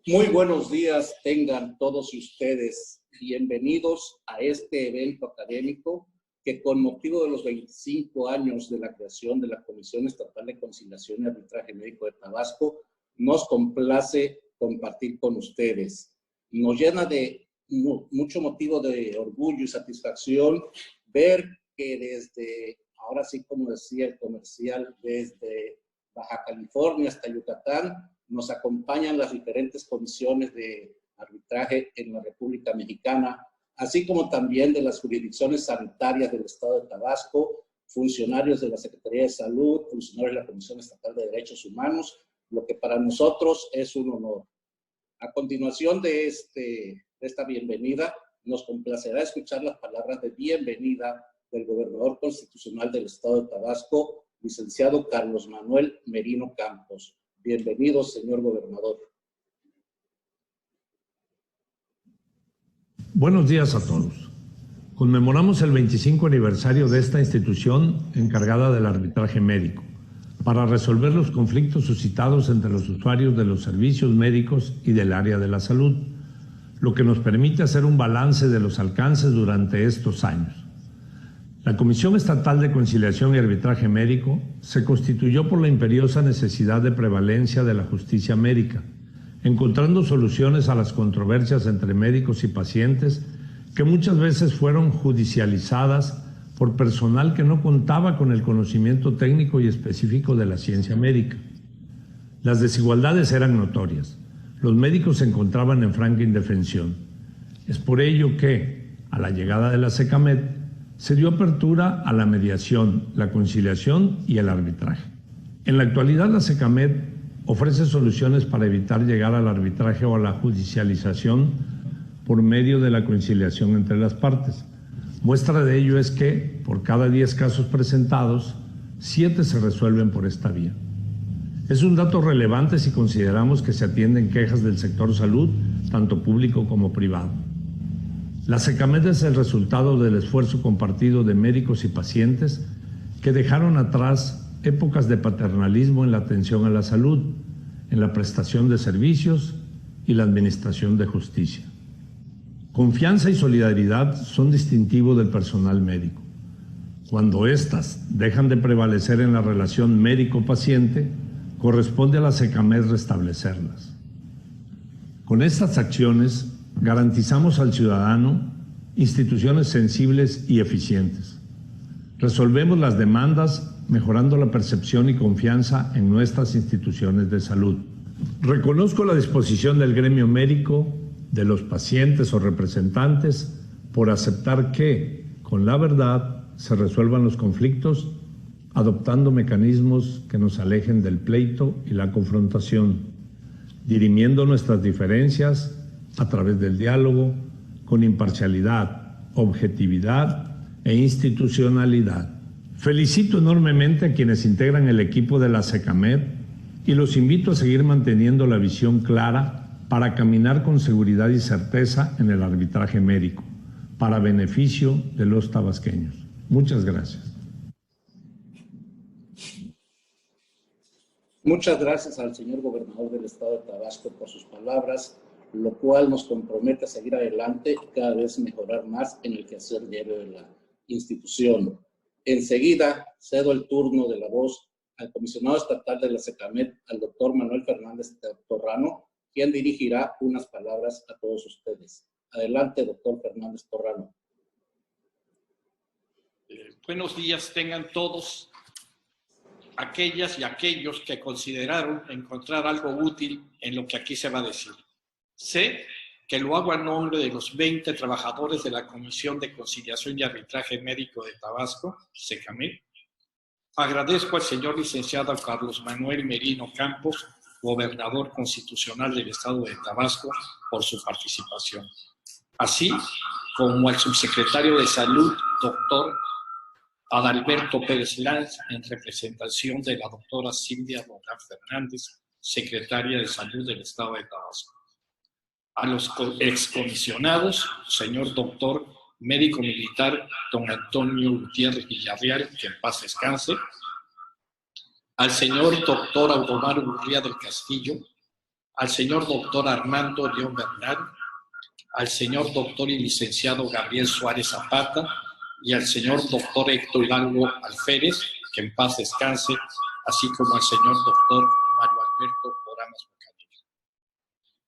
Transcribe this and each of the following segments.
Muy buenos días tengan todos ustedes. Bienvenidos a este evento académico que con motivo de los 25 años de la creación de la Comisión Estatal de Conciliación y Arbitraje Médico de Tabasco, nos complace compartir con ustedes. Nos llena de mucho motivo de orgullo y satisfacción ver que desde, ahora sí como decía el comercial, desde Baja California hasta Yucatán, nos acompañan las diferentes comisiones de arbitraje en la República Mexicana, así como también de las jurisdicciones sanitarias del Estado de Tabasco, funcionarios de la Secretaría de Salud, funcionarios de la Comisión Estatal de Derechos Humanos, lo que para nosotros es un honor. A continuación de esta bienvenida, nos complacerá escuchar las palabras de bienvenida del gobernador constitucional del Estado de Tabasco, licenciado Carlos Manuel Merino Campos. Bienvenido, señor gobernador. Buenos días a todos. Conmemoramos el 25 aniversario de esta institución encargada del arbitraje médico para resolver los conflictos suscitados entre los usuarios de los servicios médicos y del área de la salud, lo que nos permite hacer un balance de los alcances durante estos años. La Comisión Estatal de Conciliación y Arbitraje Médico se constituyó por la imperiosa necesidad de prevalencia de la justicia médica, encontrando soluciones a las controversias entre médicos y pacientes que muchas veces fueron judicializadas por personal que no contaba con el conocimiento técnico y específico de la ciencia médica. Las desigualdades eran notorias. Los médicos se encontraban en franca indefensión. Es por ello que, a la llegada de la SECAMED, se dio apertura a la mediación, la conciliación y el arbitraje. En la actualidad, la SECAMED ofrece soluciones para evitar llegar al arbitraje o a la judicialización por medio de la conciliación entre las partes. Muestra de ello es que, por cada 10 casos presentados, 7 se resuelven por esta vía. Es un dato relevante si consideramos que se atienden quejas del sector salud, tanto público como privado. La SECAMED es el resultado del esfuerzo compartido de médicos y pacientes que dejaron atrás épocas de paternalismo en la atención a la salud, en la prestación de servicios y la administración de justicia. Confianza y solidaridad son distintivos del personal médico. Cuando éstas dejan de prevalecer en la relación médico-paciente, corresponde a la SECAMED restablecerlas. Con estas acciones, garantizamos al ciudadano instituciones sensibles y eficientes. Resolvemos las demandas mejorando la percepción y confianza en nuestras instituciones de salud. Reconozco la disposición del gremio médico, de los pacientes o representantes, por aceptar que, con la verdad, se resuelvan los conflictos, adoptando mecanismos que nos alejen del pleito y la confrontación, dirimiendo nuestras diferencias a través del diálogo, con imparcialidad, objetividad e institucionalidad. Felicito enormemente a quienes integran el equipo de la SECAMED y los invito a seguir manteniendo la visión clara para caminar con seguridad y certeza en el arbitraje médico, para beneficio de los tabasqueños. Muchas gracias. Muchas gracias al señor gobernador del Estado de Tabasco por sus palabras, lo cual nos compromete a seguir adelante y cada vez mejorar más en el quehacer diario de la institución. Enseguida cedo el turno de la voz al comisionado estatal de la SECAMED, al doctor Manuel Fernández Torrano, quien dirigirá unas palabras a todos ustedes. Adelante, doctor Fernández Torrano. Buenos días tengan todos aquellas y aquellos que consideraron encontrar algo útil en lo que aquí se va a decir. Sé que lo hago a nombre de los 20 trabajadores de la Comisión de Conciliación y Arbitraje Médico de Tabasco, SECAMED. Agradezco al señor licenciado Carlos Manuel Merino Campos, gobernador constitucional del Estado de Tabasco, por su participación. Así como al subsecretario de Salud, doctor Adalberto Pérez Lanz, en representación de la doctora Silvia Román Fernández, secretaria de Salud del Estado de Tabasco. A los excomisionados, señor doctor médico militar don Antonio Gutiérrez Villarreal, que en paz descanse, al señor doctor Audomar Urría del Castillo, al señor doctor Armando León Bernal, al señor doctor y licenciado Gabriel Suárez Zapata y al señor doctor Héctor Hidalgo Alférez, que en paz descanse, así como al señor doctor Mario Alberto Oramas Bocanera.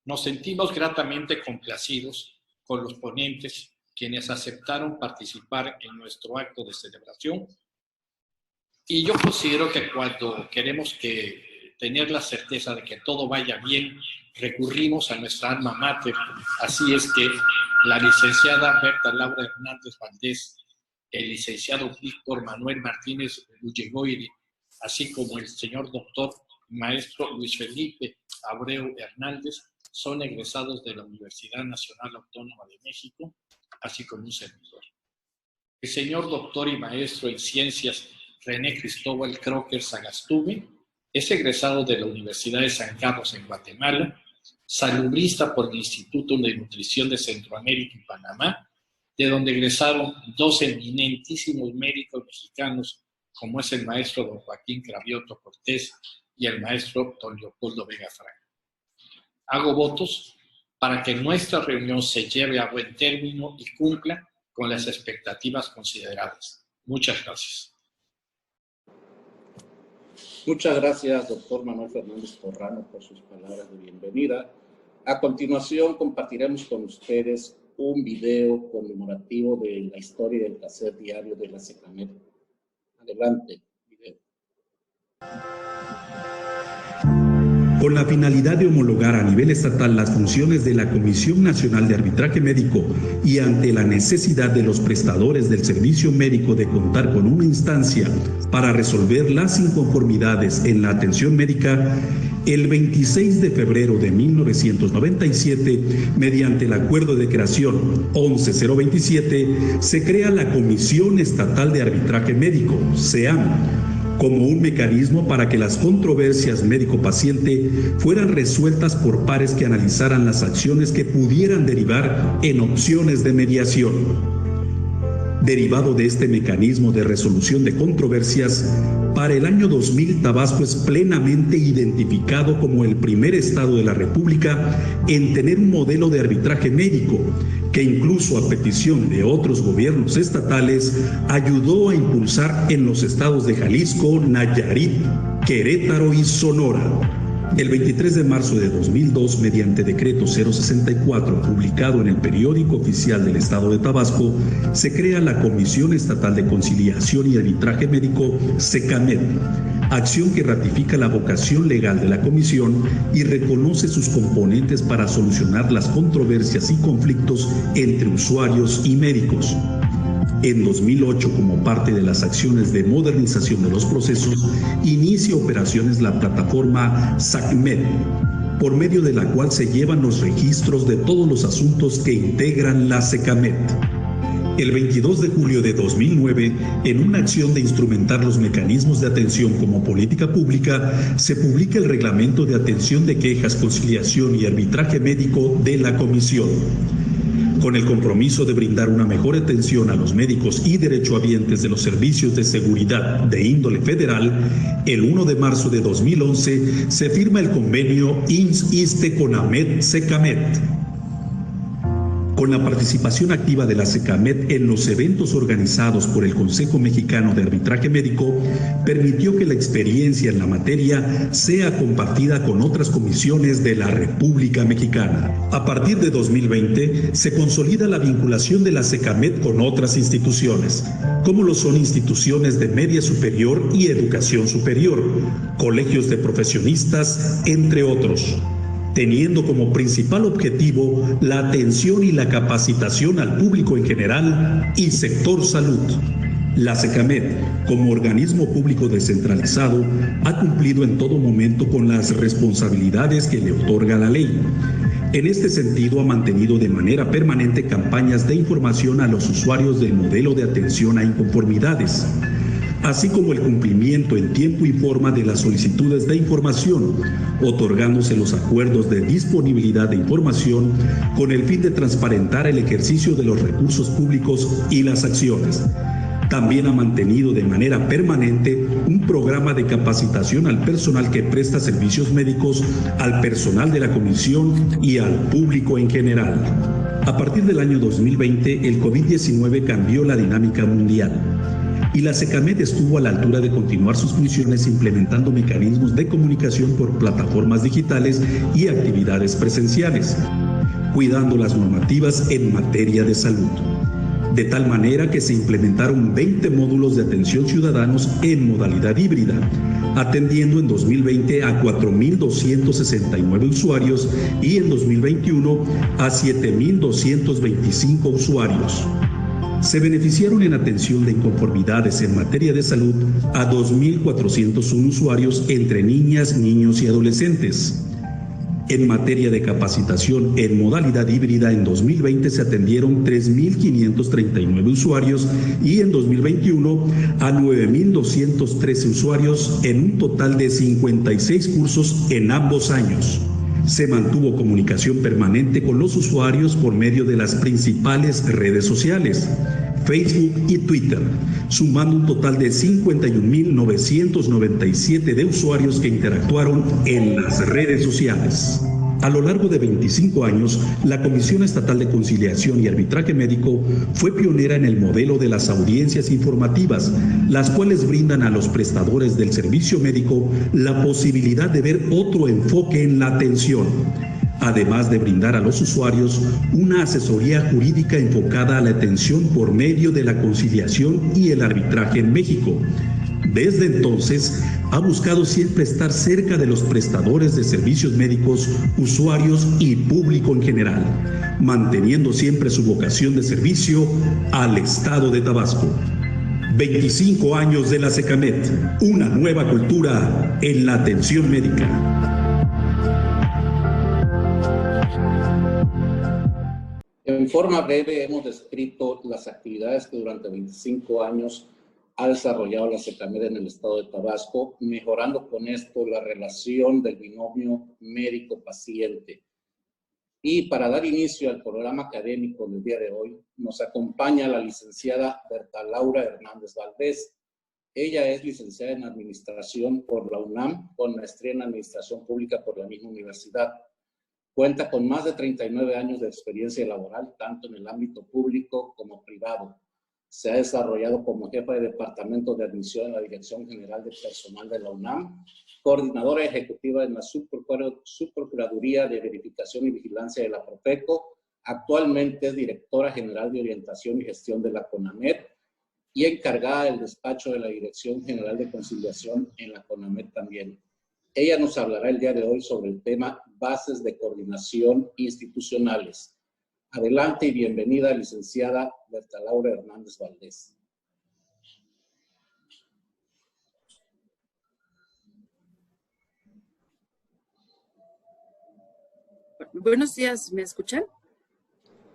Nos sentimos gratamente complacidos con los ponentes, quienes aceptaron participar en nuestro acto de celebración. Y yo considero que cuando queremos tener la certeza de que todo vaya bien, recurrimos a nuestra alma mater. Así es que la licenciada Berta Laura Hernández Valdés, el licenciado Víctor Manuel Martínez Ullegoiri, así como el señor doctor maestro Luis Felipe Abreu Hernández, son egresados de la Universidad Nacional Autónoma de México, así como un servidor. El señor doctor y maestro en ciencias René Cristóbal Crocker Sagastume es egresado de la Universidad de San Carlos en Guatemala, salubrista por el Instituto de Nutrición de Centroamérica y Panamá, de donde egresaron dos eminentísimos médicos mexicanos, como es el maestro don Joaquín Cravioto Cortés y el maestro don Leopoldo Vega Franco. Hago votos para que nuestra reunión se lleve a buen término y cumpla con las expectativas consideradas. Muchas gracias. Muchas gracias, doctor Manuel Fernández Torrano, por sus palabras de bienvenida. A continuación, compartiremos con ustedes un video conmemorativo de la historia del quehacer diario de la SECAMED. Adelante, video. Con la finalidad de homologar a nivel estatal las funciones de la Comisión Nacional de Arbitraje Médico y ante la necesidad de los prestadores del servicio médico de contar con una instancia para resolver las inconformidades en la atención médica, el 26 de febrero de 1997, mediante el Acuerdo de Creación 11027, se crea la Comisión Estatal de Arbitraje Médico, CEAM, como un mecanismo para que las controversias médico-paciente fueran resueltas por pares que analizaran las acciones que pudieran derivar en opciones de mediación. Derivado de este mecanismo de resolución de controversias, para el año 2000 Tabasco es plenamente identificado como el primer estado de la República en tener un modelo de arbitraje médico, que incluso a petición de otros gobiernos estatales ayudó a impulsar en los estados de Jalisco, Nayarit, Querétaro y Sonora. El 23 de marzo de 2002, mediante decreto 064, publicado en el Periódico Oficial del Estado de Tabasco, se crea la Comisión Estatal de Conciliación y Arbitraje Médico, SECAMED, acción que ratifica la vocación legal de la comisión y reconoce sus componentes para solucionar las controversias y conflictos entre usuarios y médicos. En 2008, como parte de las acciones de modernización de los procesos, inicia operaciones la plataforma SACMED, por medio de la cual se llevan los registros de todos los asuntos que integran la SECAMED. El 22 de julio de 2009, en una acción de instrumentar los mecanismos de atención como política pública, se publica el Reglamento de Atención de Quejas, Conciliación y Arbitraje Médico de la Comisión. Con el compromiso de brindar una mejor atención a los médicos y derechohabientes de los servicios de seguridad de índole federal, el 1 de marzo de 2011 se firma el convenio INS-ISSSTE-CONAMED-SECAMED. Con la participación activa de la SECAMED en los eventos organizados por el Consejo Mexicano de Arbitraje Médico, permitió que la experiencia en la materia sea compartida con otras comisiones de la República Mexicana. A partir de 2020, se consolida la vinculación de la SECAMED con otras instituciones, como lo son instituciones de media superior y educación superior, colegios de profesionistas, entre otros, teniendo como principal objetivo la atención y la capacitación al público en general y sector salud. La SECAMED, como organismo público descentralizado, ha cumplido en todo momento con las responsabilidades que le otorga la ley. En este sentido, ha mantenido de manera permanente campañas de información a los usuarios del modelo de atención a inconformidades, así como el cumplimiento en tiempo y forma de las solicitudes de información, otorgándose los acuerdos de disponibilidad de información con el fin de transparentar el ejercicio de los recursos públicos y las acciones. También ha mantenido de manera permanente un programa de capacitación al personal que presta servicios médicos, al personal de la comisión y al público en general. A partir del año 2020, el COVID-19 cambió la dinámica mundial y la SECAMED estuvo a la altura de continuar sus funciones implementando mecanismos de comunicación por plataformas digitales y actividades presenciales, cuidando las normativas en materia de salud. De tal manera que se implementaron 20 módulos de atención ciudadanos en modalidad híbrida, atendiendo en 2020 a 4.269 usuarios y en 2021 a 7.225 usuarios. Se beneficiaron en atención de inconformidades en materia de salud a 2.401 usuarios entre niñas, niños y adolescentes. En materia de capacitación en modalidad híbrida, en 2020 se atendieron 3.539 usuarios y en 2021 a 9.213 usuarios en un total de 56 cursos en ambos años. Se mantuvo comunicación permanente con los usuarios por medio de las principales redes sociales, Facebook y Twitter, sumando un total de 51.997 de usuarios que interactuaron en las redes sociales. A lo largo de 25 años, la Comisión Estatal de Conciliación y Arbitraje Médico fue pionera en el modelo de las audiencias informativas, las cuales brindan a los prestadores del servicio médico la posibilidad de ver otro enfoque en la atención, además de brindar a los usuarios una asesoría jurídica enfocada a la atención por medio de la conciliación y el arbitraje en México. Desde entonces, ha buscado siempre estar cerca de los prestadores de servicios médicos, usuarios y público en general, manteniendo siempre su vocación de servicio al Estado de Tabasco. 25 años de la SECAMED, una nueva cultura en la atención médica. En forma breve hemos descrito las actividades que durante 25 años ha desarrollado la SECAMED en el estado de Tabasco, mejorando con esto la relación del binomio médico-paciente. Y para dar inicio al programa académico del día de hoy, nos acompaña la licenciada Berta Laura Hernández Valdés. Ella es licenciada en Administración por la UNAM, con maestría en Administración Pública por la misma universidad. Cuenta con más de 39 años de experiencia laboral, tanto en el ámbito público como privado. Se ha desarrollado como jefa de Departamento de Admisión en la Dirección General de Personal de la UNAM, coordinadora ejecutiva en la Subprocuraduría de Verificación y Vigilancia de la Profeco. Actualmente es directora general de Orientación y Gestión de la CONAMED y encargada del despacho de la Dirección General de Conciliación en la CONAMED también. Ella nos hablará el día de hoy sobre el tema Bases de Coordinación Institucionales. Adelante y bienvenida, licenciada Berta Laura Hernández Valdés. Buenos días, ¿me escuchan?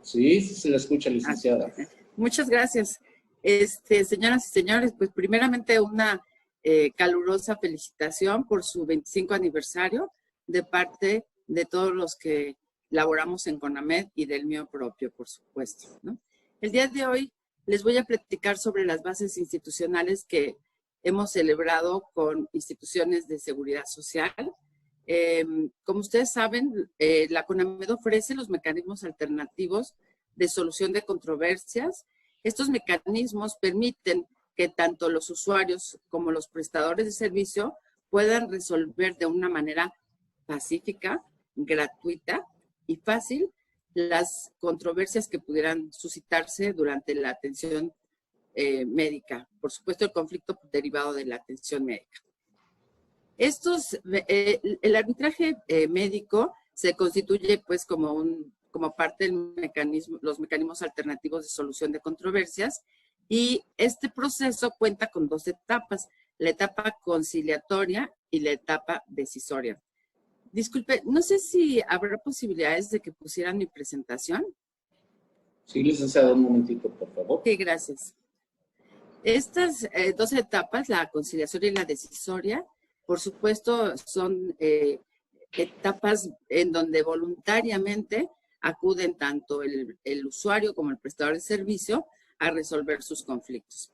Sí, sí se la escucha, licenciada. Muchas gracias. Señoras y señores, pues primeramente una calurosa felicitación por su 25 aniversario de parte de todos los que laboramos en CONAMED y del mío propio, por supuesto, ¿no? El día de hoy les voy a platicar sobre las bases institucionales que hemos celebrado con instituciones de seguridad social. Como ustedes saben, la CONAMED ofrece los mecanismos alternativos de solución de controversias. Estos mecanismos permiten que tanto los usuarios como los prestadores de servicio puedan resolver de una manera pacífica, gratuita y fácil las controversias que pudieran suscitarse durante la atención médica. Por supuesto, el conflicto derivado de la atención médica. El arbitraje médico se constituye pues como parte del mecanismo, los mecanismos alternativos de solución de controversias, y este proceso cuenta con dos etapas, la etapa conciliatoria y la etapa decisoria. Disculpe, no sé si habrá posibilidades de que pusieran mi presentación. Sí, licenciado, un momentito, por favor. Sí, gracias. Estas dos etapas, la conciliación y la decisoria, por supuesto, son etapas en donde voluntariamente acuden tanto el usuario como el prestador de servicio a resolver sus conflictos.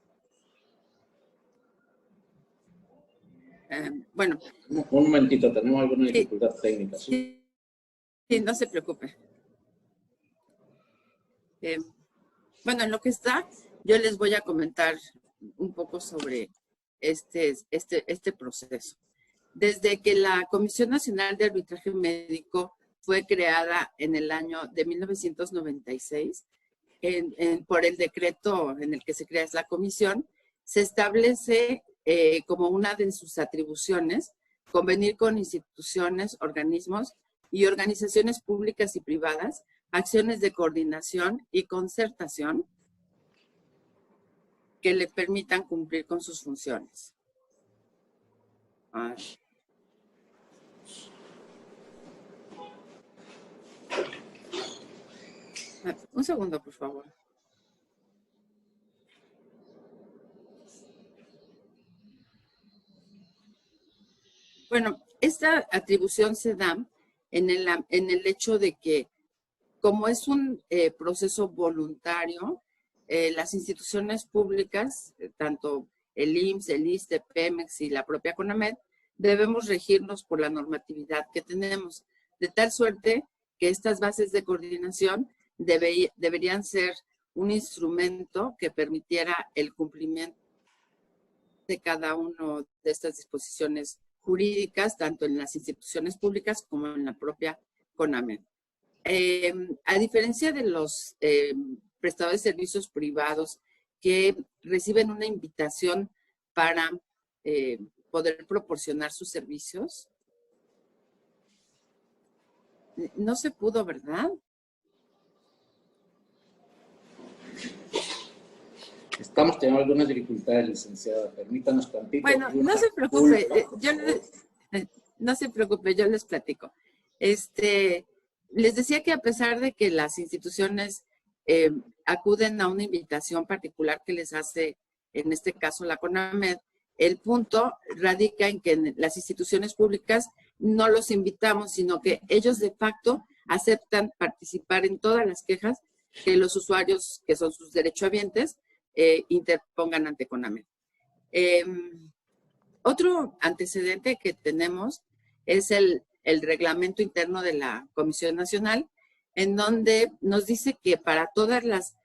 Bueno. Un momentito, tenemos alguna dificultad técnica. ¿Sí? Sí, no se preocupe. Bueno, en lo que está, yo les voy a comentar un poco sobre este proceso. Desde que la Comisión Nacional de Arbitraje Médico fue creada en el año de 1996, por el decreto en el que se crea la comisión, se establece como una de sus atribuciones convenir con instituciones, organismos y organizaciones públicas y privadas acciones de coordinación y concertación que le permitan cumplir con sus funciones. Un segundo, por favor. Bueno, esta atribución se da en el hecho de que, como es un proceso voluntario, las instituciones públicas, tanto el IMSS, el ISSSTE, Pemex y la propia CONAMED, debemos regirnos por la normatividad que tenemos, de tal suerte que estas bases de coordinación deberían ser un instrumento que permitiera el cumplimiento de cada una de estas disposiciones jurídicas, tanto en las instituciones públicas como en la propia CONAMED. A diferencia de los prestadores de servicios privados que reciben una invitación para poder proporcionar sus servicios, no se pudo, ¿verdad? Estamos teniendo algunas dificultades, licenciada. Permítanos tantito. Bueno, no se preocupe. No se preocupe, yo les platico. Les decía que a pesar de que las instituciones acuden a una invitación particular que les hace, en este caso, la CONAMED, el punto radica en que en las instituciones públicas no los invitamos, sino que ellos de facto aceptan participar en todas las quejas que los usuarios, que son sus derechohabientes, interpongan ante CONAMED. Otro antecedente que tenemos es el reglamento interno de la Comisión Nacional, en donde nos dice que para todas las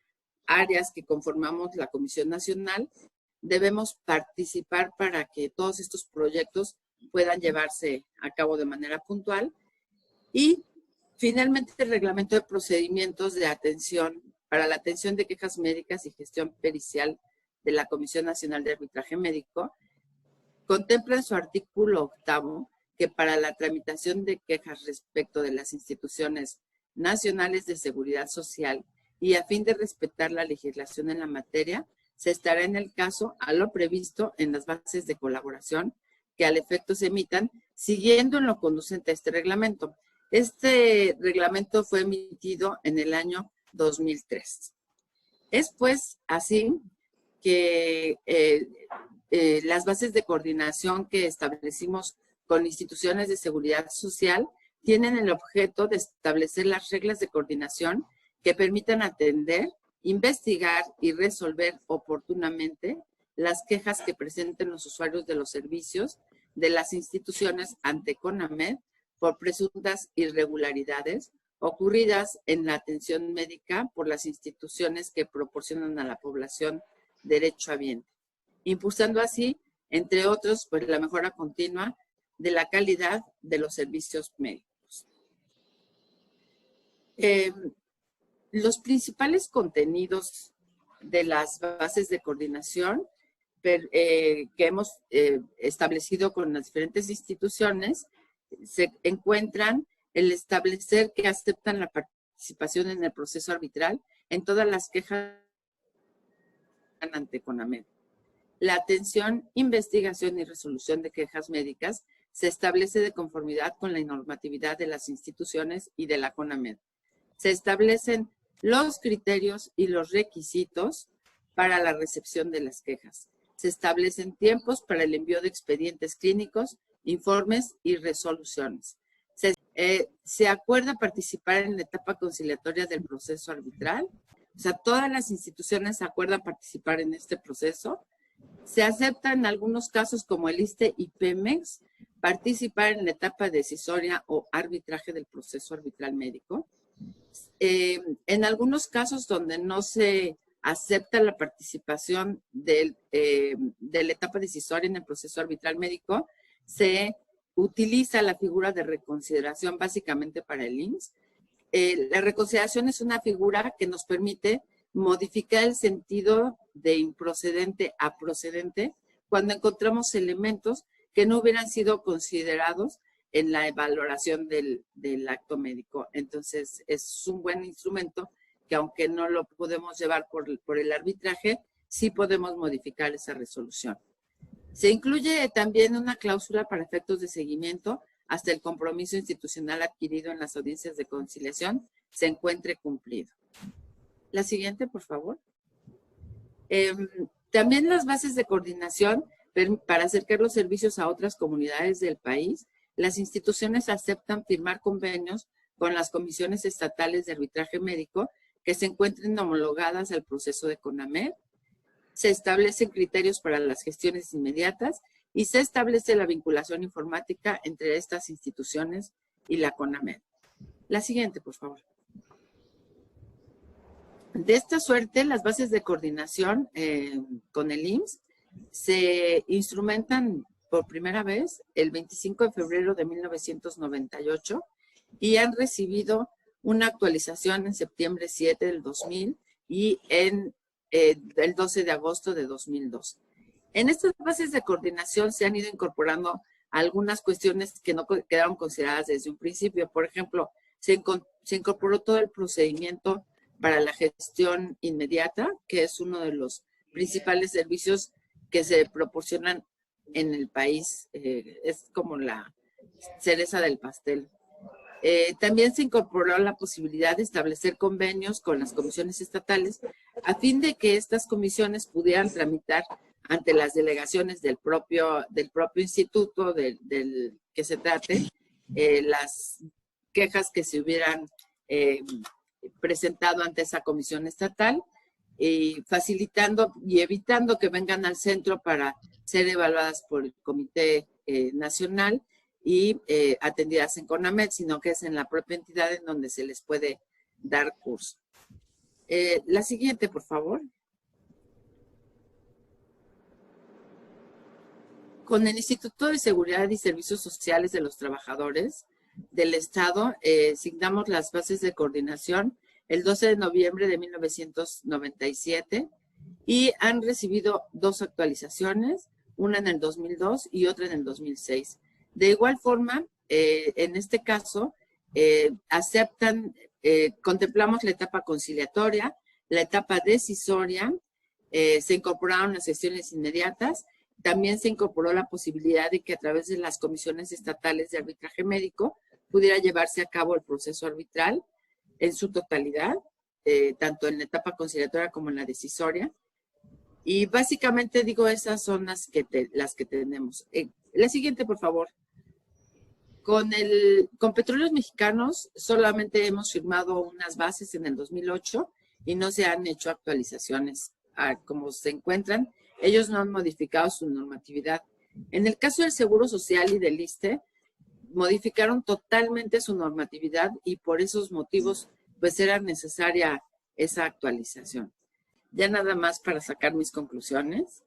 áreas que conformamos la Comisión Nacional debemos participar para que todos estos proyectos puedan llevarse a cabo de manera puntual. Y finalmente el reglamento de procedimientos de atención para la atención de quejas médicas y gestión pericial de la Comisión Nacional de Arbitraje Médico contempla en su artículo 8 que para la tramitación de quejas respecto de las instituciones nacionales de seguridad social y a fin de respetar la legislación en la materia, se estará en el caso a lo previsto en las bases de colaboración que al efecto se emitan, siguiendo en lo conducente a este reglamento. Este reglamento fue emitido en el año 2003. Es pues así que las bases de coordinación que establecimos con instituciones de seguridad social tienen el objeto de establecer las reglas de coordinación que permitan atender, investigar y resolver oportunamente las quejas que presenten los usuarios de los servicios de las instituciones ante CONAMED por presuntas irregularidades ocurridas en la atención médica por las instituciones que proporcionan a la población derechohabiente, impulsando así, entre otros, pues la mejora continua de la calidad de los servicios médicos. Los principales contenidos de las bases de coordinación que hemos establecido con las diferentes instituciones se encuentran el establecer que aceptan la participación en el proceso arbitral en todas las quejas ante CONAMED. La atención, investigación y resolución de quejas médicas se establece de conformidad con la normatividad de las instituciones y de la CONAMED. Se establecen los criterios y los requisitos para la recepción de las quejas. Se establecen tiempos para el envío de expedientes clínicos, informes y resoluciones. Se acuerda participar en la etapa conciliatoria del proceso arbitral. O sea, todas las instituciones acuerdan participar en este proceso. Se acepta en algunos casos, como el ISSSTE y Pemex, participar en la etapa decisoria o arbitraje del proceso arbitral médico. En algunos casos donde no se acepta la participación de la etapa decisoria en el proceso arbitral médico, se utiliza la figura de reconsideración básicamente para el IMSS. La reconsideración es una figura que nos permite modificar el sentido de improcedente a procedente cuando encontramos elementos que no hubieran sido considerados en la valoración del acto médico. Entonces, es un buen instrumento que, aunque no lo podemos llevar por el arbitraje, sí podemos modificar esa resolución. Se incluye también una cláusula para efectos de seguimiento hasta el compromiso institucional adquirido en las audiencias de conciliación se encuentre cumplido. La siguiente, por favor. También las bases de coordinación para acercar los servicios a otras comunidades del país. Las instituciones aceptan firmar convenios con las comisiones estatales de arbitraje médico que se encuentren homologadas al proceso de CONAMED. Se establecen criterios para las gestiones inmediatas y se establece la vinculación informática entre estas instituciones y la CONAMED. La siguiente, por favor. De esta suerte, las bases de coordinación con el IMSS se instrumentan por primera vez el 25 de febrero de 1998 y han recibido una actualización en septiembre 7 del 2000 y en el 12 de agosto de 2002. En estas bases de coordinación se han ido incorporando algunas cuestiones que no quedaron consideradas desde un principio. Por ejemplo, se incorporó todo el procedimiento para la gestión inmediata, que es uno de los principales servicios que se proporcionan en el país. Es como la cereza del pastel. También se incorporó la posibilidad de establecer convenios con las comisiones estatales a fin de que estas comisiones pudieran tramitar ante las delegaciones del propio instituto del que se trate las quejas que se hubieran presentado ante esa comisión estatal, y facilitando y evitando que vengan al centro para ser evaluadas por el Comité Nacional y atendidas en CONAMED, sino que es en la propia entidad en donde se les puede dar curso. La siguiente, por favor. Con el Instituto de Seguridad y Servicios Sociales de los Trabajadores del Estado, signamos las bases de coordinación el 12 de noviembre de 1997 y han recibido dos actualizaciones, una en el 2002 y otra en el 2006. De igual forma, en este caso, contemplamos la etapa conciliatoria, la etapa decisoria, se incorporaron las sesiones inmediatas. También se incorporó la posibilidad de que a través de las comisiones estatales de arbitraje médico pudiera llevarse a cabo el proceso arbitral en su totalidad, tanto en la etapa conciliatoria como en la decisoria. Y básicamente digo, esas son las que tenemos. La siguiente, por favor. Con Petróleos Mexicanos solamente hemos firmado unas bases en el 2008 y no se han hecho actualizaciones a cómo se encuentran. Ellos no han modificado su normatividad. En el caso del Seguro Social y del ISSSTE, modificaron totalmente su normatividad y por esos motivos pues era necesaria esa actualización. Ya nada más para sacar mis conclusiones.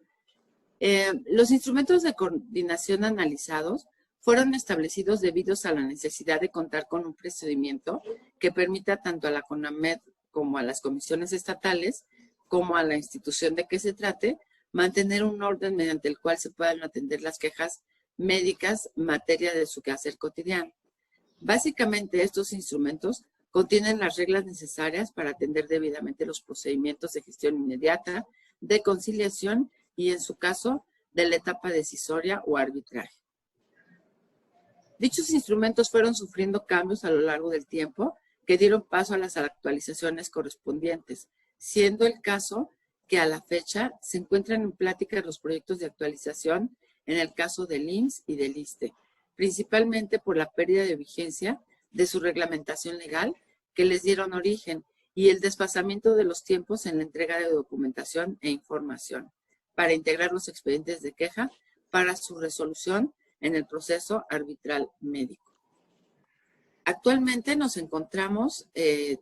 Los instrumentos de coordinación analizados fueron establecidos debido a la necesidad de contar con un procedimiento que permita tanto a la CONAMED como a las comisiones estatales, como a la institución de que se trate, mantener un orden mediante el cual se puedan atender las quejas médicas en materia de su quehacer cotidiano. Básicamente, estos instrumentos contienen las reglas necesarias para atender debidamente los procedimientos de gestión inmediata, de conciliación y, en su caso, de la etapa decisoria o arbitraje. Dichos instrumentos fueron sufriendo cambios a lo largo del tiempo que dieron paso a las actualizaciones correspondientes, siendo el caso que a la fecha se encuentran en plática los proyectos de actualización en el caso del IMSS y del ISSSTE, principalmente por la pérdida de vigencia de su reglamentación legal que les dieron origen y el desfasamiento de los tiempos en la entrega de documentación e información. para integrar los expedientes de queja para su resolución en el proceso arbitral médico. Actualmente nos encontramos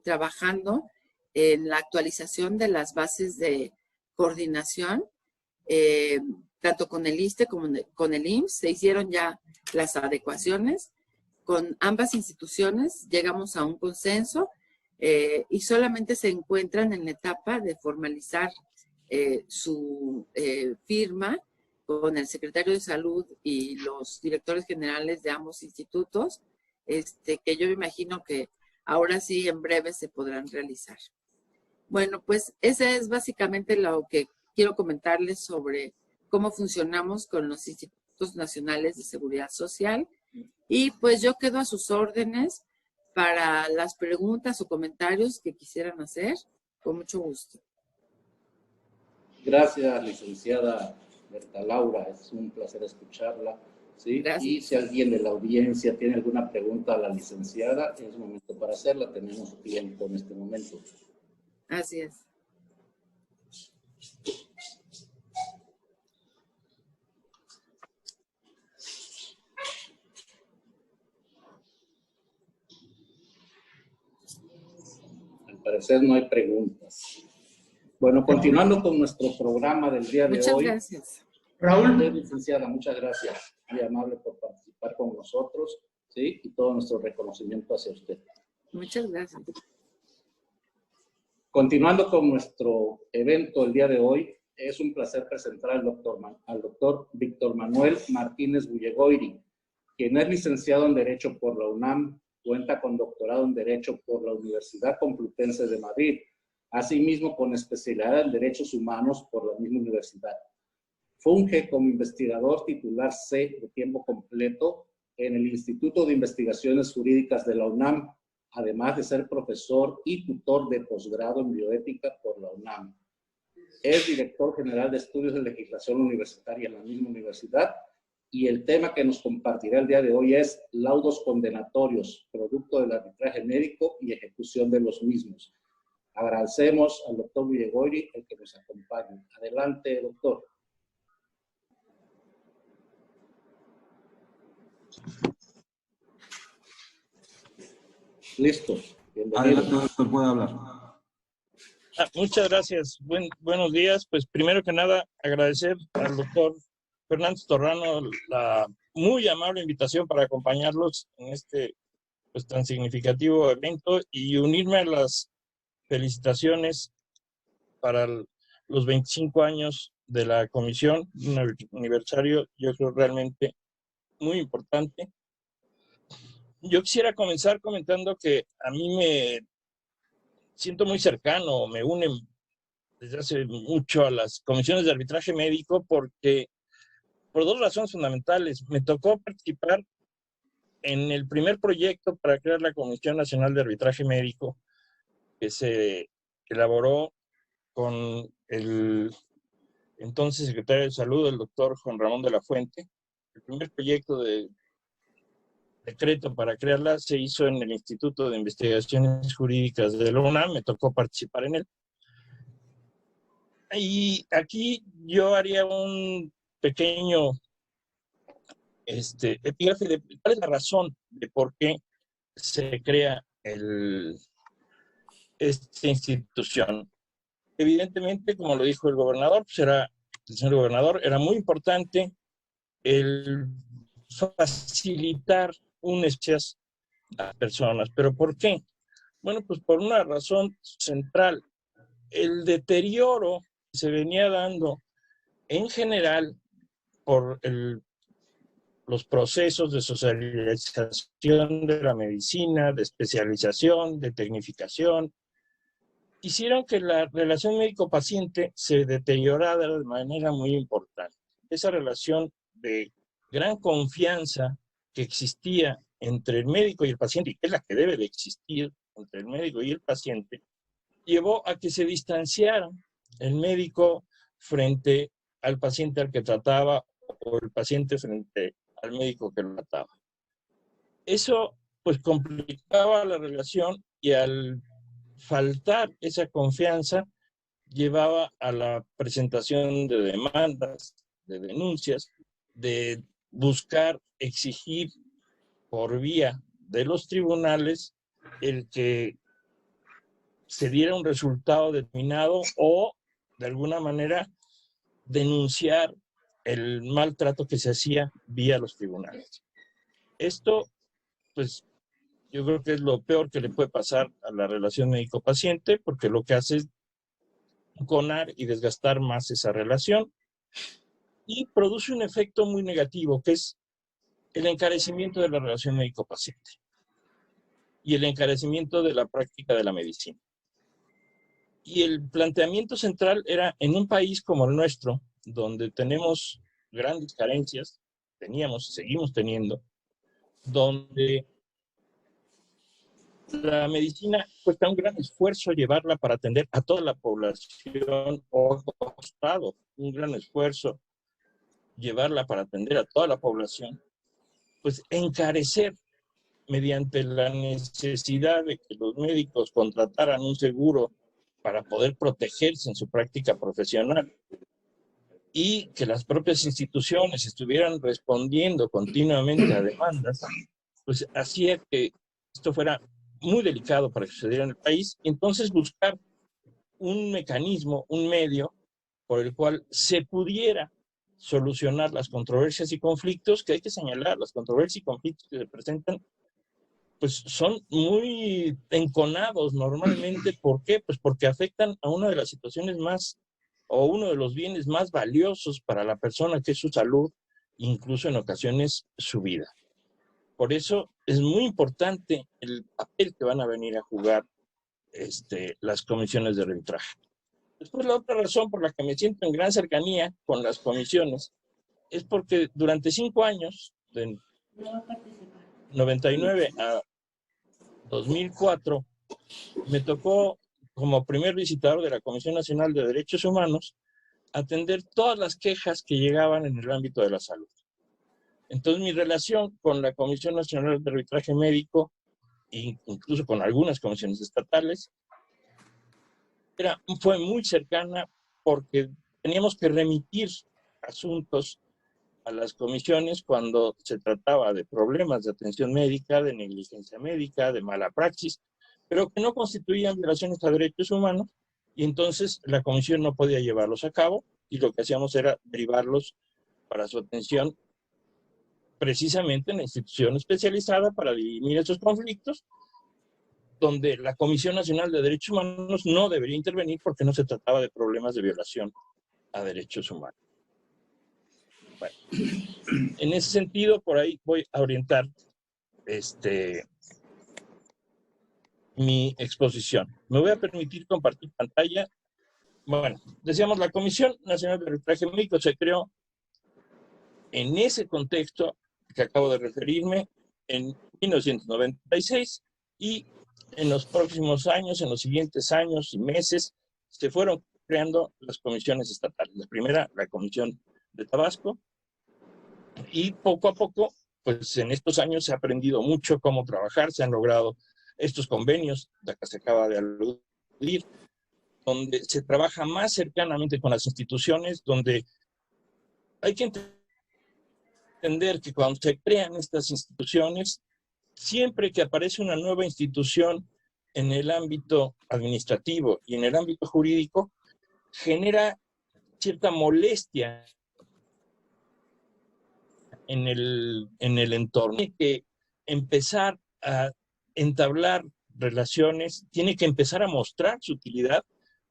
trabajando en la actualización de las bases de coordinación, tanto con el ISSSTE como con el IMSS. Se hicieron ya las adecuaciones. Con ambas instituciones llegamos a un consenso y solamente se encuentran en la etapa de formalizar su firma con el secretario de Salud y los directores generales de ambos institutos, que yo me imagino que ahora sí en breve se podrán realizar. Bueno, pues ese es básicamente lo que quiero comentarles sobre cómo funcionamos con los Institutos Nacionales de Seguridad Social. Y pues yo quedo a sus órdenes para las preguntas o comentarios que quisieran hacer, con mucho gusto. Gracias, licenciada Berta Laura. Es un placer escucharla. ¿Sí? Y si alguien de la audiencia tiene alguna pregunta a la licenciada, es momento para hacerla. Tenemos tiempo en este momento. Así es. Al parecer no hay preguntas. Bueno, continuando con nuestro programa del día de hoy. Muchas gracias. Raúl. Licenciada, muchas gracias. Muy amable por participar con nosotros, ¿sí? Y todo nuestro reconocimiento hacia usted. Muchas gracias. Continuando con nuestro evento el día de hoy, es un placer presentar al doctor Víctor Manuel Martínez Bullegoiri, quien es licenciado en Derecho por la UNAM, cuenta con doctorado en Derecho por la Universidad Complutense de Madrid, asimismo con especialidad en Derechos Humanos por la misma universidad. Funge como investigador titular C de tiempo completo en el Instituto de Investigaciones Jurídicas de la UNAM, además de ser profesor y tutor de posgrado en bioética por la UNAM. Es director general de Estudios de Legislación Universitaria en la misma universidad y el tema que nos compartirá el día de hoy es laudos condenatorios, producto del arbitraje médico y ejecución de los mismos. Agradecemos al doctor Bullegoiri el que nos acompañe. Adelante, doctor. Listo. Bienvenido. Adelante, doctor, puede hablar. Muchas gracias. Buenos días. Pues primero que nada, agradecer al doctor Fernández Torrano la muy amable invitación para acompañarlos en este pues, tan significativo evento y unirme a las felicitaciones para los 25 años de la comisión, un aniversario yo creo realmente muy importante. Yo quisiera comenzar comentando que a mí me siento muy cercano, me unen desde hace mucho a las comisiones de arbitraje médico por dos razones fundamentales. Me tocó participar en el primer proyecto para crear la Comisión Nacional de Arbitraje Médico que se elaboró con el entonces secretario de Salud, el doctor Juan Ramón de la Fuente. El primer proyecto de decreto para crearla se hizo en el Instituto de Investigaciones Jurídicas de la UNAM, me tocó participar en él. Y aquí yo haría un pequeño epígrafe de cuál es la razón de por qué se crea esta institución. Evidentemente, como lo dijo el gobernador, el señor gobernador, era muy importante el facilitar un espacio a las personas. ¿Pero por qué? Bueno, pues por una razón central. El deterioro que se venía dando en general por los procesos de socialización de la medicina, de especialización, de tecnificación, hicieron que la relación médico-paciente se deteriorara de manera muy importante. Esa relación de gran confianza que existía entre el médico y el paciente, y que es la que debe de existir entre el médico y el paciente, llevó a que se distanciara el médico frente al paciente al que trataba o el paciente frente al médico que lo trataba. Eso pues complicaba la relación y al faltar esa confianza llevaba a la presentación de demandas, de denuncias, de buscar exigir por vía de los tribunales el que se diera un resultado determinado o, de alguna manera, denunciar el maltrato que se hacía vía los tribunales. Esto, pues, yo creo que es lo peor que le puede pasar a la relación médico-paciente, porque lo que hace es enconar y desgastar más esa relación y produce un efecto muy negativo, que es el encarecimiento de la relación médico-paciente y el encarecimiento de la práctica de la medicina. Y el planteamiento central era, en un país como el nuestro, donde tenemos grandes carencias, teníamos y seguimos teniendo, donde la medicina cuesta un gran esfuerzo llevarla para atender a toda la población, o ha costado un gran esfuerzo llevarla para atender a toda la población, pues encarecer mediante la necesidad de que los médicos contrataran un seguro para poder protegerse en su práctica profesional y que las propias instituciones estuvieran respondiendo continuamente a demandas, pues hacía que esto fuera muy delicado para que sucediera en el país. Entonces buscar un mecanismo, un medio por el cual se pudiera solucionar las controversias y conflictos, que hay que señalar, las controversias y conflictos que se presentan pues son muy enconados normalmente. ¿Por qué? Pues porque afectan a una de las situaciones más, o uno de los bienes más valiosos para la persona, que es su salud, incluso en ocasiones su vida. Por eso es muy importante el papel que van a venir a jugar las comisiones de arbitraje. Después, la otra razón por la que me siento en gran cercanía con las comisiones es porque durante 5 años, de 99 a 2004, me tocó, como primer visitador de la Comisión Nacional de Derechos Humanos, atender todas las quejas que llegaban en el ámbito de la salud. Entonces, mi relación con la Comisión Nacional de Arbitraje Médico, e incluso con algunas comisiones estatales, fue muy cercana, porque teníamos que remitir asuntos a las comisiones cuando se trataba de problemas de atención médica, de negligencia médica, de mala praxis, pero que no constituían violaciones a derechos humanos, y entonces la comisión no podía llevarlos a cabo, y lo que hacíamos era derivarlos para su atención precisamente en la institución especializada para dirimir esos conflictos, donde la Comisión Nacional de Derechos Humanos no debería intervenir porque no se trataba de problemas de violación a derechos humanos. Bueno, en ese sentido, por ahí voy a orientar mi exposición. Me voy a permitir compartir pantalla. Bueno, decíamos, la Comisión Nacional de Arbitraje Médico se creó en ese contexto que acabo de referirme en 1996, y en los próximos años, en los siguientes años y meses, se fueron creando las comisiones estatales. La primera, la Comisión de Tabasco, y poco a poco, pues en estos años se ha aprendido mucho cómo trabajar, se han logrado estos convenios, de que se acaba de aludir, donde se trabaja más cercanamente con las instituciones, donde hay que entender que cuando se crean estas instituciones, siempre que aparece una nueva institución en el ámbito administrativo y en el ámbito jurídico, genera cierta molestia en el entorno. Tiene que empezar a entablar relaciones, tiene que empezar a mostrar su utilidad,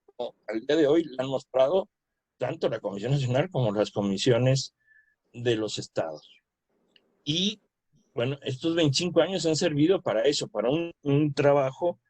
como al día de hoy la han mostrado tanto la Comisión Nacional como las comisiones de los estados. Y bueno, estos 25 años han servido para eso, para un trabajo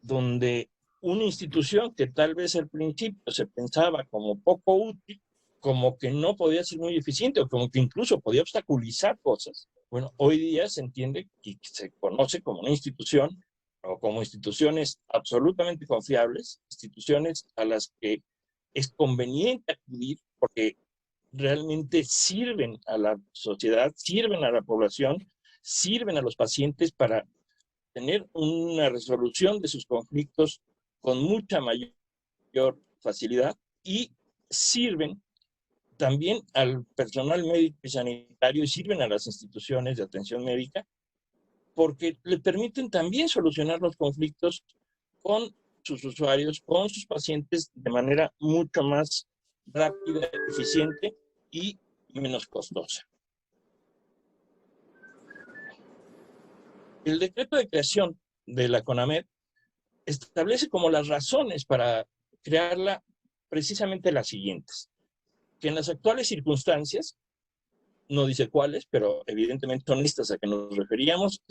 donde una institución que tal vez al principio se pensaba como poco útil, como que no podía ser muy eficiente, o como que incluso podía obstaculizar cosas. Bueno, hoy día se entiende y se conoce como una institución, o como instituciones absolutamente confiables, instituciones a las que es conveniente acudir porque realmente sirven a la sociedad, sirven a la población, sirven a los pacientes para tener una resolución de sus conflictos con mucha mayor mayor facilidad y sirven también al personal médico y sanitario y sirven a las instituciones de atención médica porque le permiten también solucionar los conflictos con sus usuarios, con sus pacientes de manera mucho más rápida, eficiente y menos costosa. El decreto de creación de la CONAMED establece como las razones para crearla precisamente las siguientes. Que en las actuales circunstancias, no dice cuáles, pero evidentemente son estas a que nos referíamos,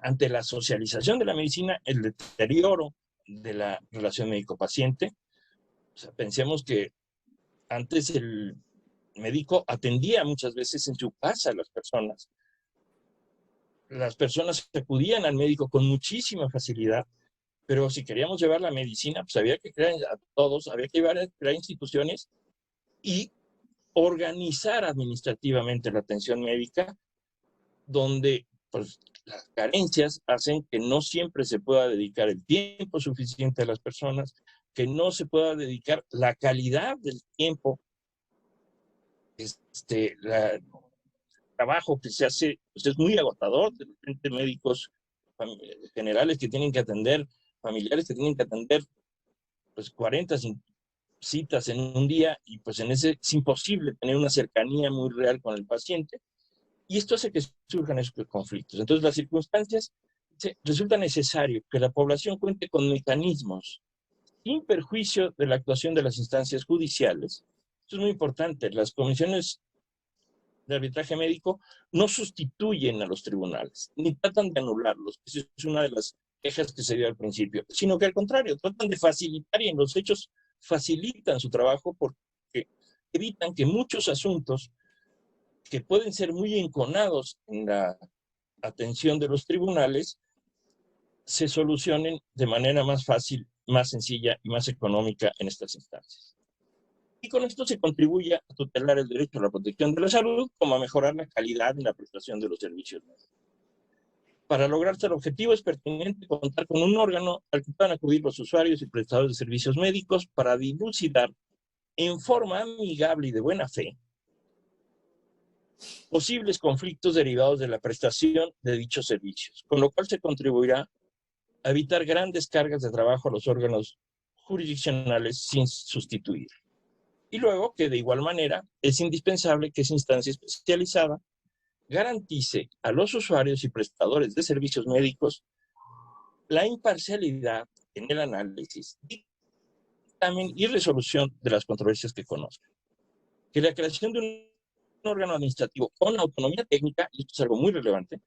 ante la socialización de la medicina, el deterioro de la relación médico-paciente. O sea, pensemos que antes el médico atendía muchas veces en su casa a las personas. Las personas acudían al médico con muchísima facilidad, pero si queríamos llevar la medicina, pues había que crear a todos, había que crear instituciones y organizar administrativamente la atención médica, donde pues, las carencias hacen que no siempre se pueda dedicar el tiempo suficiente a las personas, que no se pueda dedicar la calidad del tiempo, el trabajo que se hace, pues es muy agotador, de repente médicos generales que tienen que atender, familiares que tienen que atender pues 40 citas en un día y pues en ese es imposible tener una cercanía muy real con el paciente y esto hace que surjan esos conflictos. Entonces las circunstancias resulta necesario que la población cuente con mecanismos sin perjuicio de la actuación de las instancias judiciales. Esto es muy importante. Las comisiones de arbitraje médico no sustituyen a los tribunales, ni tratan de anularlos. Esa es una de las quejas que se dio al principio, sino que al contrario, tratan de facilitar y en los hechos facilitan su trabajo porque evitan que muchos asuntos que pueden ser muy enconados en la atención de los tribunales se solucionen de manera más fácil, más sencilla y más económica en estas instancias. Y con esto se contribuye a tutelar el derecho a la protección de la salud, como a mejorar la calidad en la prestación de los servicios médicos. Para lograr tal objetivo es pertinente contar con un órgano al que puedan acudir los usuarios y prestadores de servicios médicos para dilucidar en forma amigable y de buena fe posibles conflictos derivados de la prestación de dichos servicios, con lo cual se contribuirá a evitar grandes cargas de trabajo a los órganos jurisdiccionales sin sustituir. Y luego que de igual manera es indispensable que esa instancia especializada garantice a los usuarios y prestadores de servicios médicos la imparcialidad en el análisis, dictamen y resolución de las controversias que conozcan. Que la creación de un órgano administrativo con autonomía técnica, y esto es algo muy relevante,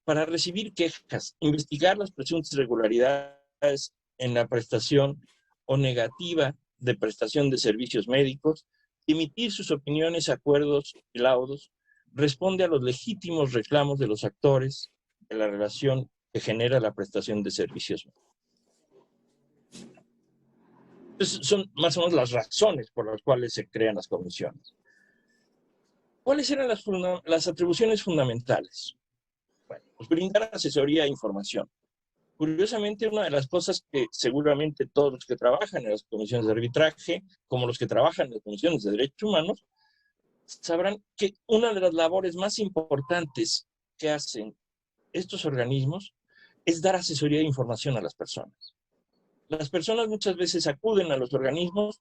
para recibir quejas, investigar las presuntas irregularidades en la prestación o negativa de prestación de servicios médicos, emitir sus opiniones, acuerdos y laudos, responde a los legítimos reclamos de los actores de la relación que genera la prestación de servicios médicos. Entonces, son más o menos las razones por las cuales se crean las comisiones. ¿Cuáles eran las atribuciones fundamentales? Bueno, pues brindar asesoría e información. Curiosamente, una de las cosas que seguramente todos los que trabajan en las comisiones de arbitraje, como los que trabajan en las comisiones de derechos humanos, sabrán que una de las labores más importantes que hacen estos organismos es dar asesoría e información a las personas. Las personas muchas veces acuden a los organismos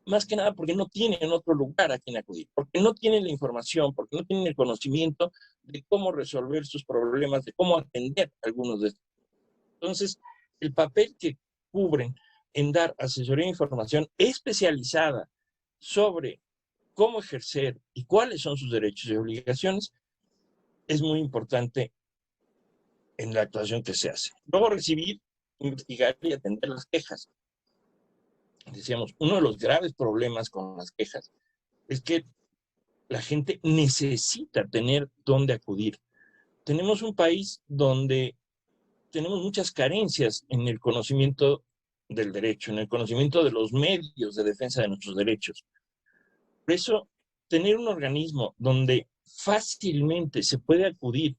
más que nada porque no tienen otro lugar a quien acudir, porque no tienen la información, porque no tienen el conocimiento de cómo resolver sus problemas, de cómo atender algunos de estos. Entonces, el papel que cubren en dar asesoría e información especializada sobre cómo ejercer y cuáles son sus derechos y obligaciones es muy importante en la actuación que se hace. Luego recibir, investigar y atender las quejas. Decíamos, uno de los graves problemas con las quejas es que la gente necesita tener dónde acudir. Tenemos un país donde tenemos muchas carencias en el conocimiento del derecho, en el conocimiento de los medios de defensa de nuestros derechos. Por eso, tener un organismo donde fácilmente se puede acudir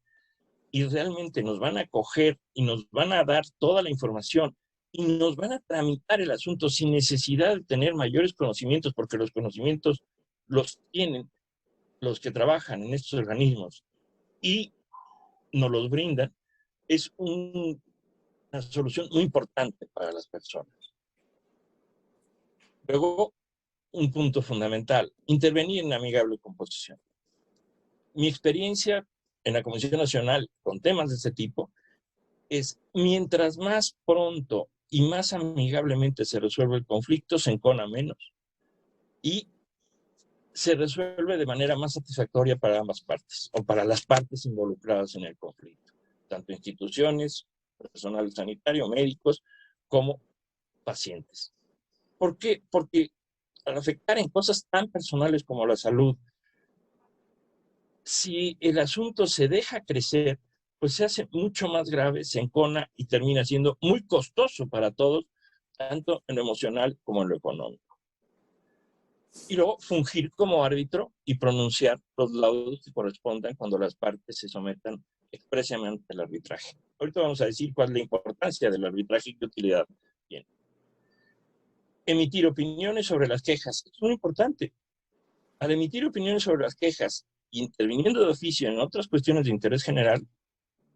y realmente nos van a acoger y nos van a dar toda la información y nos van a tramitar el asunto sin necesidad de tener mayores conocimientos, porque los conocimientos los tienen los que trabajan en estos organismos y nos los brindan, es una solución muy importante para las personas. Luego, un punto fundamental, intervenir en amigable composición. Mi experiencia en la Comisión Nacional con temas de este tipo es, mientras más pronto y más amigablemente se resuelve el conflicto, se encona menos y se resuelve de manera más satisfactoria para ambas partes o para las partes involucradas en el conflicto, tanto instituciones, personal sanitario, médicos, como pacientes. ¿Por qué? Porque al afectar en cosas tan personales como la salud, si el asunto se deja crecer, pues se hace mucho más grave, se encona y termina siendo muy costoso para todos, tanto en lo emocional como en lo económico. Y luego fungir como árbitro y pronunciar los laudos que correspondan cuando las partes se sometan expresamente al arbitraje. Ahorita vamos a decir cuál es la importancia del arbitraje y qué utilidad tiene. Emitir opiniones sobre las quejas. Es muy importante. Al emitir opiniones sobre las quejas, interviniendo de oficio en otras cuestiones de interés general,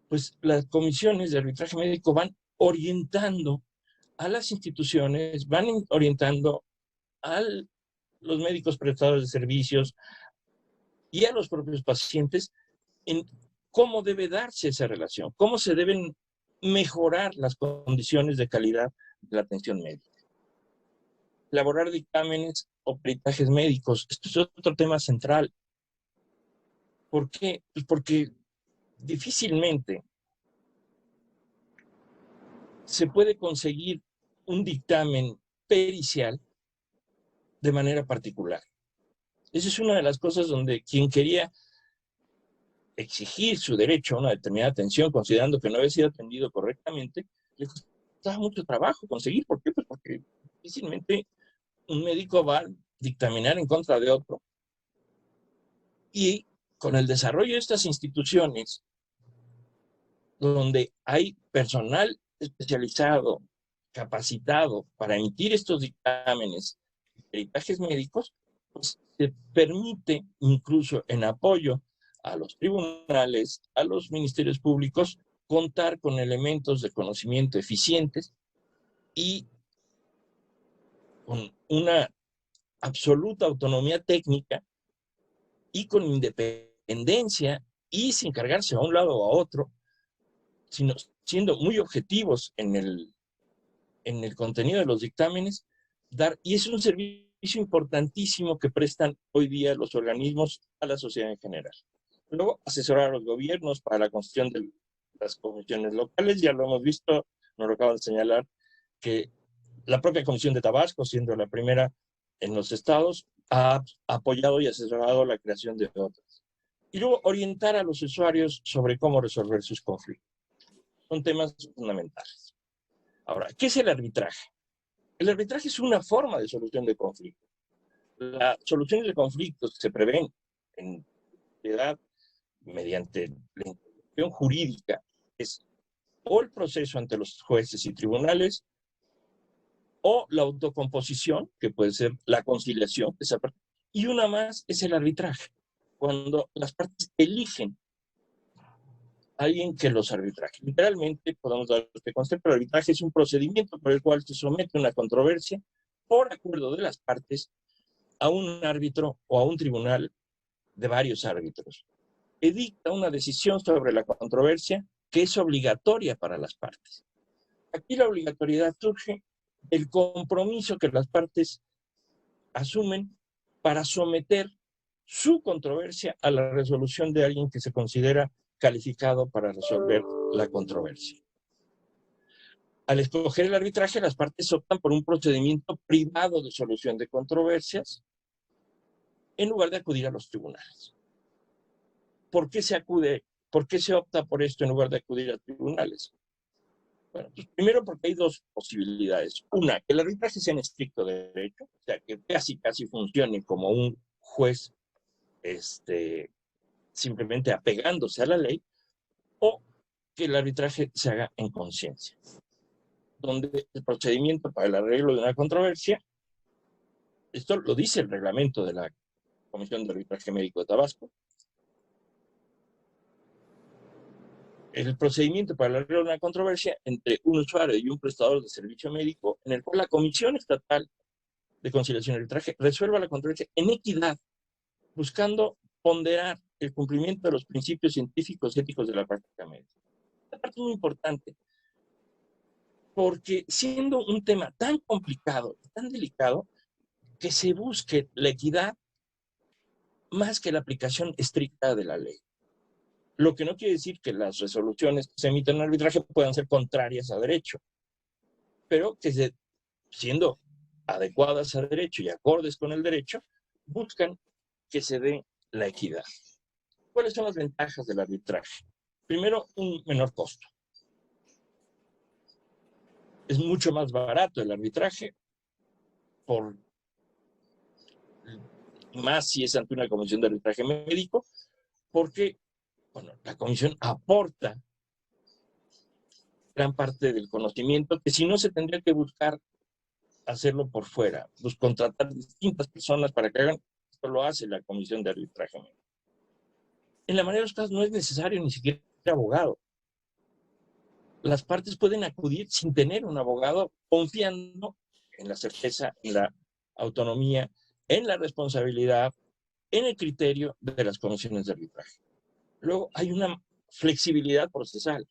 pues las comisiones de arbitraje médico van orientando a las instituciones, van orientando a los médicos prestadores de servicios y a los propios pacientes en cómo debe darse esa relación, cómo se deben mejorar las condiciones de calidad de la atención médica. Elaborar dictámenes o peritajes médicos. Esto es otro tema central. ¿Por qué? Pues porque difícilmente se puede conseguir un dictamen pericial de manera particular. Esa es una de las cosas donde quien quería exigir su derecho a una determinada atención, considerando que no había sido atendido correctamente, le costaba mucho trabajo conseguir. ¿Por qué? Pues porque difícilmente un médico va a dictaminar en contra de otro. Y con el desarrollo de estas instituciones, donde hay personal especializado, capacitado para emitir estos dictámenes, peritajes médicos, pues se permite, incluso en apoyo a los tribunales, a los ministerios públicos, contar con elementos de conocimiento eficientes y con una absoluta autonomía técnica y con independencia y sin cargarse a un lado o a otro, sino siendo muy objetivos en el contenido de los dictámenes, y es un servicio importantísimo que prestan hoy día los organismos a la sociedad en general. Luego, asesorar a los gobiernos para la construcción de las comisiones locales. Ya lo hemos visto, nos lo acaban de señalar, que la propia Comisión de Tabasco, siendo la primera en los estados, ha apoyado y asesorado la creación de otras. Y luego, orientar a los usuarios sobre cómo resolver sus conflictos. Son temas fundamentales. Ahora, ¿qué es el arbitraje? El arbitraje es una forma de solución de conflictos. Las soluciones de conflictos que se prevén en realidad mediante la intervención jurídica es o el proceso ante los jueces y tribunales, o la autocomposición, que puede ser la conciliación, y una más es el arbitraje, cuando las partes eligen a alguien que los arbitraje. Literalmente podemos dar este concepto. El arbitraje es un procedimiento por el cual se somete una controversia por acuerdo de las partes a un árbitro o a un tribunal de varios árbitros. Dicta una decisión sobre la controversia que es obligatoria para las partes. Aquí la obligatoriedad surge del compromiso que las partes asumen para someter su controversia a la resolución de alguien que se considera calificado para resolver la controversia. Al escoger el arbitraje, las partes optan por un procedimiento privado de solución de controversias en lugar de acudir a los tribunales. ¿Por qué se opta por esto en lugar de acudir a tribunales? Bueno, pues primero porque hay dos posibilidades. Una, que el arbitraje sea en estricto derecho, o sea, que casi funcione como un juez simplemente apegándose a la ley, o que el arbitraje se haga en conciencia. donde el procedimiento para el arreglo de una controversia, esto lo dice el reglamento de la Comisión de Arbitraje Médico de Tabasco, el procedimiento para el arreglo de una controversia entre un usuario y un prestador de servicio médico, en el cual la Comisión Estatal de Conciliación y Arbitraje resuelva la controversia en equidad, buscando ponderar el cumplimiento de los principios científicos y éticos de la práctica médica. Esta parte es muy importante, porque siendo un tema tan complicado, tan delicado, que se busque la equidad más que la aplicación estricta de la ley. Lo que no quiere decir que las resoluciones que se emiten en arbitraje puedan ser contrarias a derecho, pero que siendo adecuadas a derecho y acordes con el derecho, buscan que se dé la equidad. ¿Cuáles son las ventajas del arbitraje? Primero, un menor costo. Es mucho más barato el arbitraje, más si es ante una comisión de arbitraje médico, porque la comisión aporta gran parte del conocimiento que si no se tendría que buscar hacerlo por fuera, pues contratar distintas personas para que hagan, esto lo hace la comisión de arbitraje médico. En la mayoría de los casos no es necesario ni siquiera abogado. Las partes pueden acudir sin tener un abogado, confiando en la certeza, en la autonomía, en la responsabilidad, en el criterio de las comisiones de arbitraje. Luego hay una flexibilidad procesal.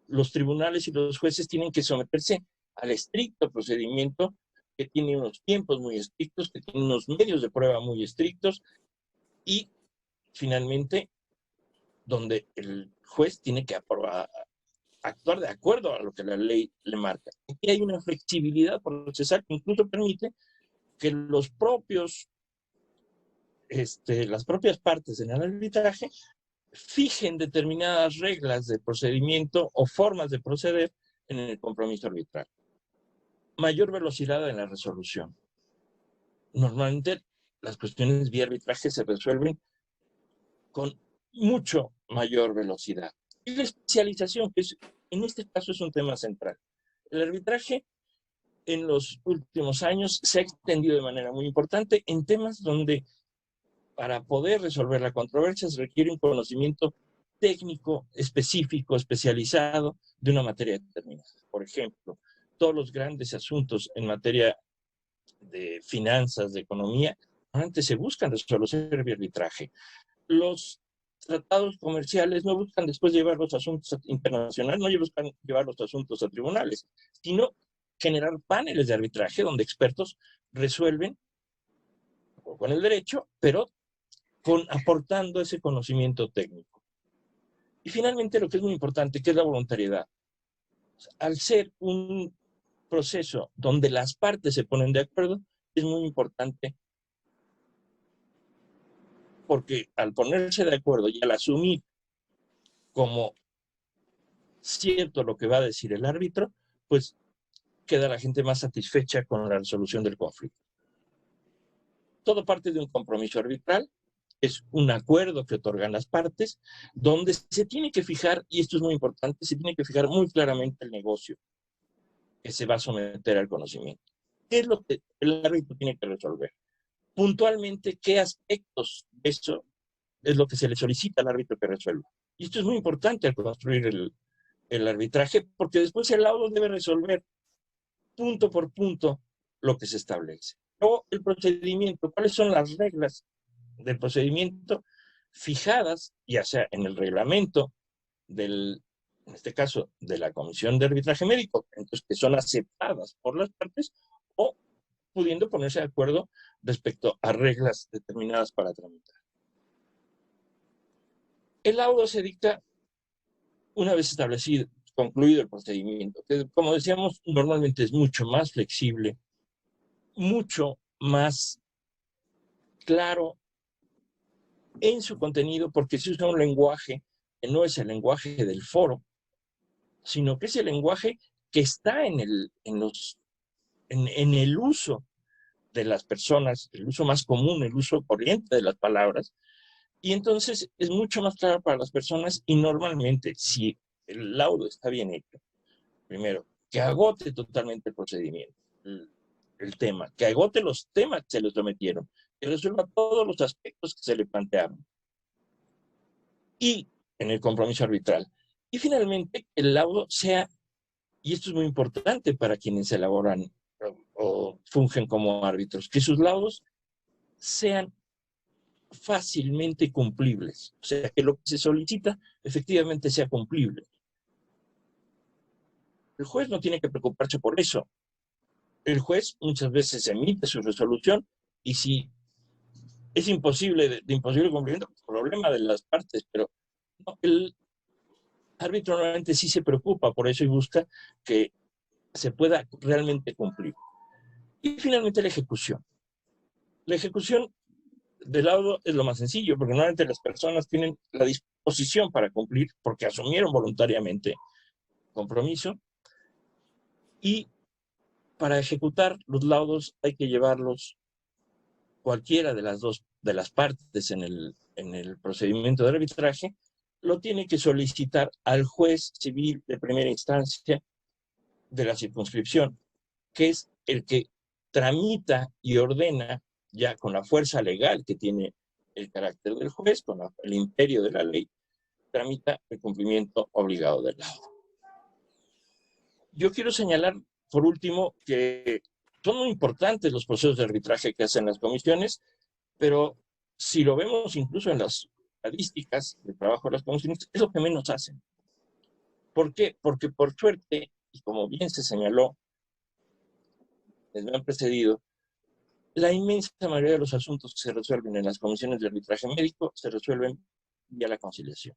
Los tribunales y los jueces tienen que someterse al estricto procedimiento que tiene unos tiempos muy estrictos, que tiene unos medios de prueba muy estrictos y finalmente donde el juez tiene que actuar de acuerdo a lo que la ley le marca. Aquí hay una flexibilidad procesal que incluso permite que las propias partes en el arbitraje fijen determinadas reglas de procedimiento o formas de proceder en el compromiso arbitral. Mayor velocidad en la resolución. Normalmente las cuestiones vía arbitraje se resuelven con mucho mayor velocidad. Y la especialización, que en este caso es un tema central. El arbitraje en los últimos años se ha extendido de manera muy importante en temas donde para poder resolver la controversia se requiere un conocimiento técnico, específico, especializado de una materia determinada. Por ejemplo, todos los grandes asuntos en materia de finanzas, de economía, antes se buscan resolver vía arbitraje. Los tratados comerciales no buscan después llevar los asuntos internacionales, no buscan llevar los asuntos a tribunales, sino generar paneles de arbitraje donde expertos resuelven con el derecho, pero aportando ese conocimiento técnico. Y finalmente lo que es muy importante, que es la voluntariedad. Al ser un proceso donde las partes se ponen de acuerdo, es muy importante porque al ponerse de acuerdo y al asumir como cierto lo que va a decir el árbitro, pues queda la gente más satisfecha con la resolución del conflicto. Todo parte de un compromiso arbitral, es un acuerdo que otorgan las partes, donde se tiene que fijar, y esto es muy importante, se tiene que fijar muy claramente el negocio que se va a someter al conocimiento. ¿Qué es lo que el árbitro tiene que resolver? Puntualmente, ¿qué aspectos de eso es lo que se le solicita al árbitro que resuelva? Y esto es muy importante al construir el arbitraje, porque después el laudo debe resolver punto por punto lo que se establece. Luego, el procedimiento, ¿cuáles son las reglas del procedimiento fijadas, ya sea en el reglamento en este caso, de la Comisión de Arbitraje Médico, entonces que son aceptadas por las partes, o pudiendo ponerse de acuerdo respecto a reglas determinadas para tramitar. El laudo se dicta una vez establecido, concluido el procedimiento, que como decíamos, normalmente es mucho más flexible, mucho más claro en su contenido, porque se usa un lenguaje que no es el lenguaje del foro, sino que es el lenguaje que está en el uso de las personas, el uso más común, el uso corriente de las palabras, y entonces es mucho más claro para las personas y normalmente, si el laudo está bien hecho, primero, que agote totalmente el procedimiento, el tema, que agote los temas que se le sometieron, que resuelva todos los aspectos que se le plantearon. Y en el compromiso arbitral. Y finalmente, el laudo sea, y esto es muy importante para quienes elaboran o fungen como árbitros, que sus laudos sean fácilmente cumplibles. O sea, que lo que se solicita efectivamente sea cumplible. El juez no tiene que preocuparse por eso. El juez muchas veces emite su resolución y si es imposible, de imposible cumplimiento, problema de las partes, pero no, el árbitro normalmente sí se preocupa por eso y busca que se pueda realmente cumplir. Y finalmente la ejecución. La ejecución del laudo es lo más sencillo, porque normalmente las personas tienen la disposición para cumplir, porque asumieron voluntariamente compromiso, y para ejecutar los laudos hay que llevarlos cualquiera de las partes en el procedimiento de arbitraje, lo tiene que solicitar al juez civil de primera instancia de la circunscripción, que es el que tramita y ordena ya con la fuerza legal que tiene el carácter del juez, con el imperio de la ley, tramita el cumplimiento obligado del laudo. Yo quiero señalar, por último, que son muy importantes los procesos de arbitraje que hacen las comisiones, pero si lo vemos incluso en las estadísticas del trabajo de las comisiones, es lo que menos hacen. ¿Por qué? Porque por suerte, y como bien se señaló, les me han precedido, la inmensa mayoría de los asuntos que se resuelven en las comisiones de arbitraje médico se resuelven vía la conciliación.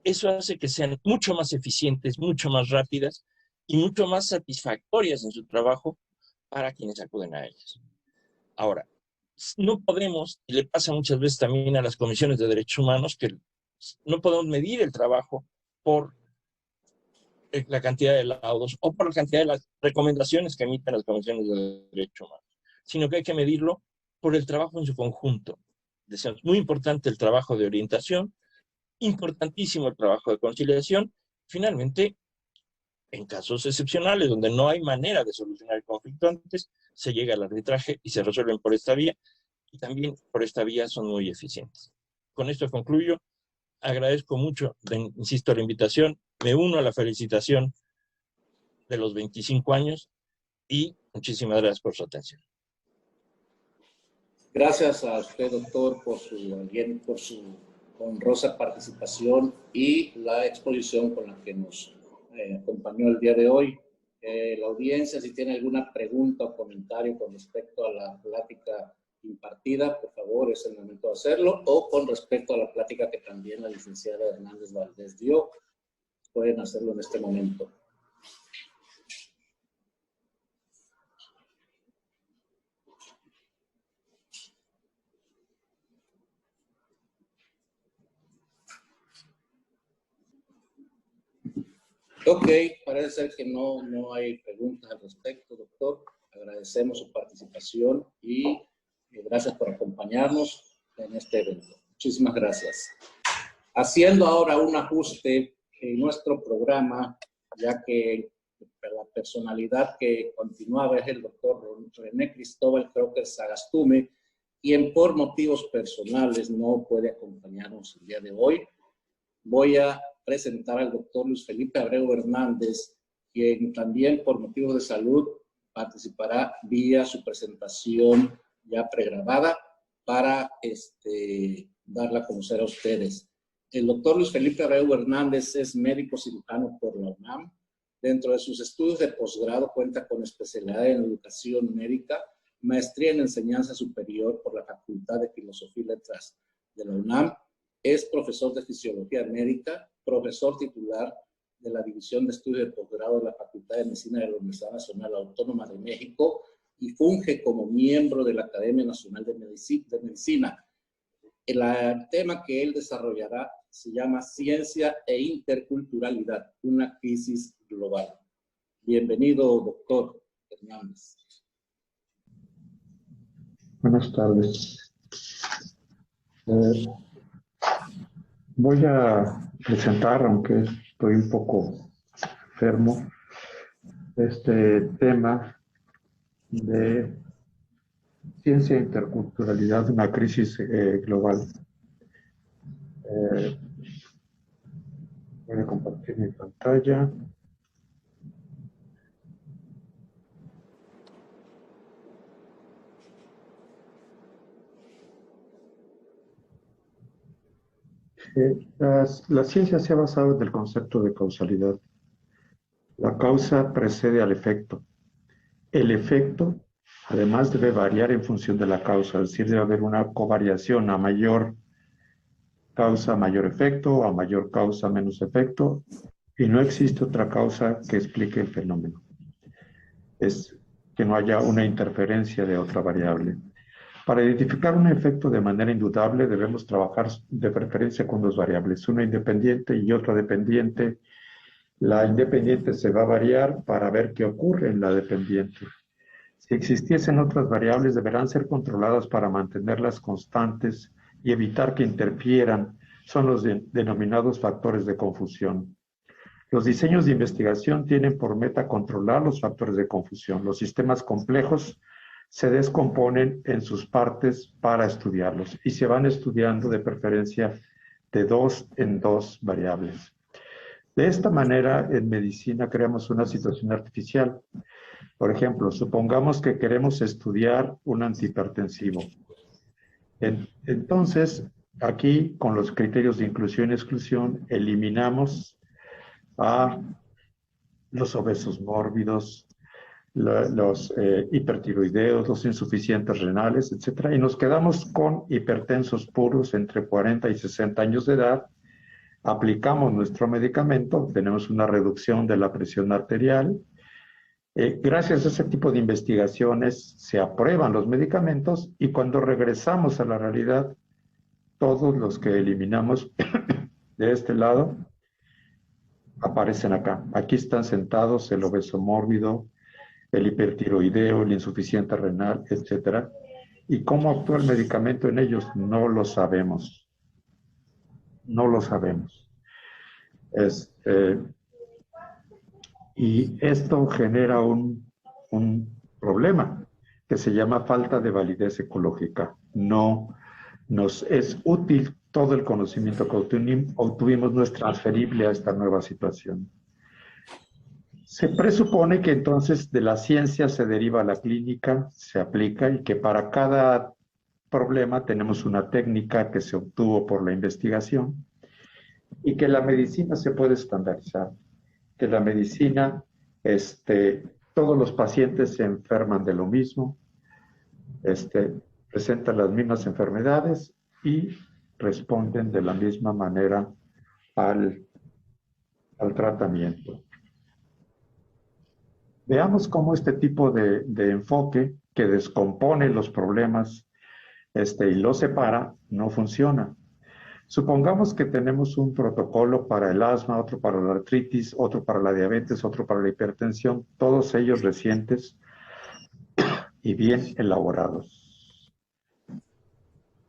Eso hace que sean mucho más eficientes, mucho más rápidas y mucho más satisfactorias en su trabajo para quienes acuden a ellas. Ahora, no podemos, y le pasa muchas veces también a las comisiones de derechos humanos, que no podemos medir el trabajo por la cantidad de laudos o por la cantidad de las recomendaciones que emiten las comisiones de derechos humanos, sino que hay que medirlo por el trabajo en su conjunto. Decíamos, muy importante el trabajo de orientación, importantísimo el trabajo de conciliación. Finalmente, en casos excepcionales donde no hay manera de solucionar el conflicto antes, se llega al arbitraje y se resuelven por esta vía, y también por esta vía son muy eficientes. Con esto concluyo. Agradezco mucho, insisto, la invitación, me uno a la felicitación de los 25 años y muchísimas gracias por su atención. Gracias a usted, doctor, por su honrosa participación y la exposición con la que nos acompañó el día de hoy. La audiencia, si tiene alguna pregunta o comentario con respecto a la plática impartida, por favor, es el momento de hacerlo, o con respecto a la plática que también la licenciada Hernández Valdés dio, pueden hacerlo en este momento. Ok, parece ser que no hay preguntas al respecto, doctor. Agradecemos su participación y gracias por acompañarnos en este evento. Muchísimas gracias. Haciendo ahora un ajuste en nuestro programa, ya que la personalidad que continuaba es el doctor René Cristóbal Crocker Sagastume, quien por motivos personales no puede acompañarnos el día de hoy. Voy a presentar al doctor Luis Felipe Abreu Hernández, quien también por motivos de salud participará vía su presentación ya pregrabada para darla a conocer a ustedes. El doctor Luis Felipe Abreu Hernández es médico cirujano por la UNAM. Dentro de sus estudios de posgrado cuenta con especialidad en educación médica, maestría en enseñanza superior por la Facultad de Filosofía y Letras de la UNAM. Es profesor de fisiología médica, profesor titular de la División de Estudios de Posgrado de la Facultad de Medicina de la Universidad Nacional Autónoma de México y funge como miembro de la Academia Nacional de Medicina. El tema que él desarrollará se llama Ciencia e Interculturalidad, una crisis global. Bienvenido, doctor Hernández. Buenas tardes. Voy a presentar, aunque estoy un poco enfermo, este tema de ciencia e interculturalidad, una crisis global. Voy a compartir mi pantalla. La ciencia se ha basado en el concepto de causalidad. La causa precede al efecto. El efecto, además, debe variar en función de la causa, es decir, debe haber una covariación, a mayor causa, mayor efecto, a mayor causa, menos efecto, y no existe otra causa que explique el fenómeno. Es que no haya una interferencia de otra variable. Para identificar un efecto de manera indudable debemos trabajar de preferencia con dos variables, una independiente y otra dependiente. La independiente se va a variar para ver qué ocurre en la dependiente. Si existiesen otras variables, deberán ser controladas para mantenerlas constantes y evitar que interfieran. Son los denominados factores de confusión. Los diseños de investigación tienen por meta controlar los factores de confusión. Los sistemas complejos se descomponen en sus partes para estudiarlos y se van estudiando de preferencia de 2 en 2 variables. De esta manera, en medicina creamos una situación artificial. Por ejemplo, supongamos que queremos estudiar un antihipertensivo. Entonces, aquí, con los criterios de inclusión y exclusión, eliminamos a los obesos mórbidos, los hipertiroideos, los insuficientes renales, etc. Y nos quedamos con hipertensos puros entre 40 y 60 años de edad. Aplicamos nuestro medicamento, tenemos una reducción de la presión arterial. Gracias a ese tipo de investigaciones se aprueban los medicamentos y cuando regresamos a la realidad, todos los que eliminamos de este lado aparecen acá. Aquí están sentados el obeso mórbido, el hipertiroideo, el insuficiente renal, etc. ¿Y cómo actúa el medicamento en ellos? No lo sabemos. No lo sabemos. Y esto genera un problema que se llama falta de validez ecológica. No nos es útil todo el conocimiento que obtuvimos, no es transferible a esta nueva situación. Se presupone que entonces de la ciencia se deriva a la clínica, se aplica y que para cada problema tenemos una técnica que se obtuvo por la investigación y que la medicina se puede estandarizar, que la medicina, todos los pacientes se enferman de lo mismo, presentan las mismas enfermedades y responden de la misma manera al tratamiento. Veamos cómo este tipo de enfoque que descompone los problemas y los separa, no funciona. Supongamos que tenemos un protocolo para el asma, otro para la artritis, otro para la diabetes, otro para la hipertensión, todos ellos recientes y bien elaborados.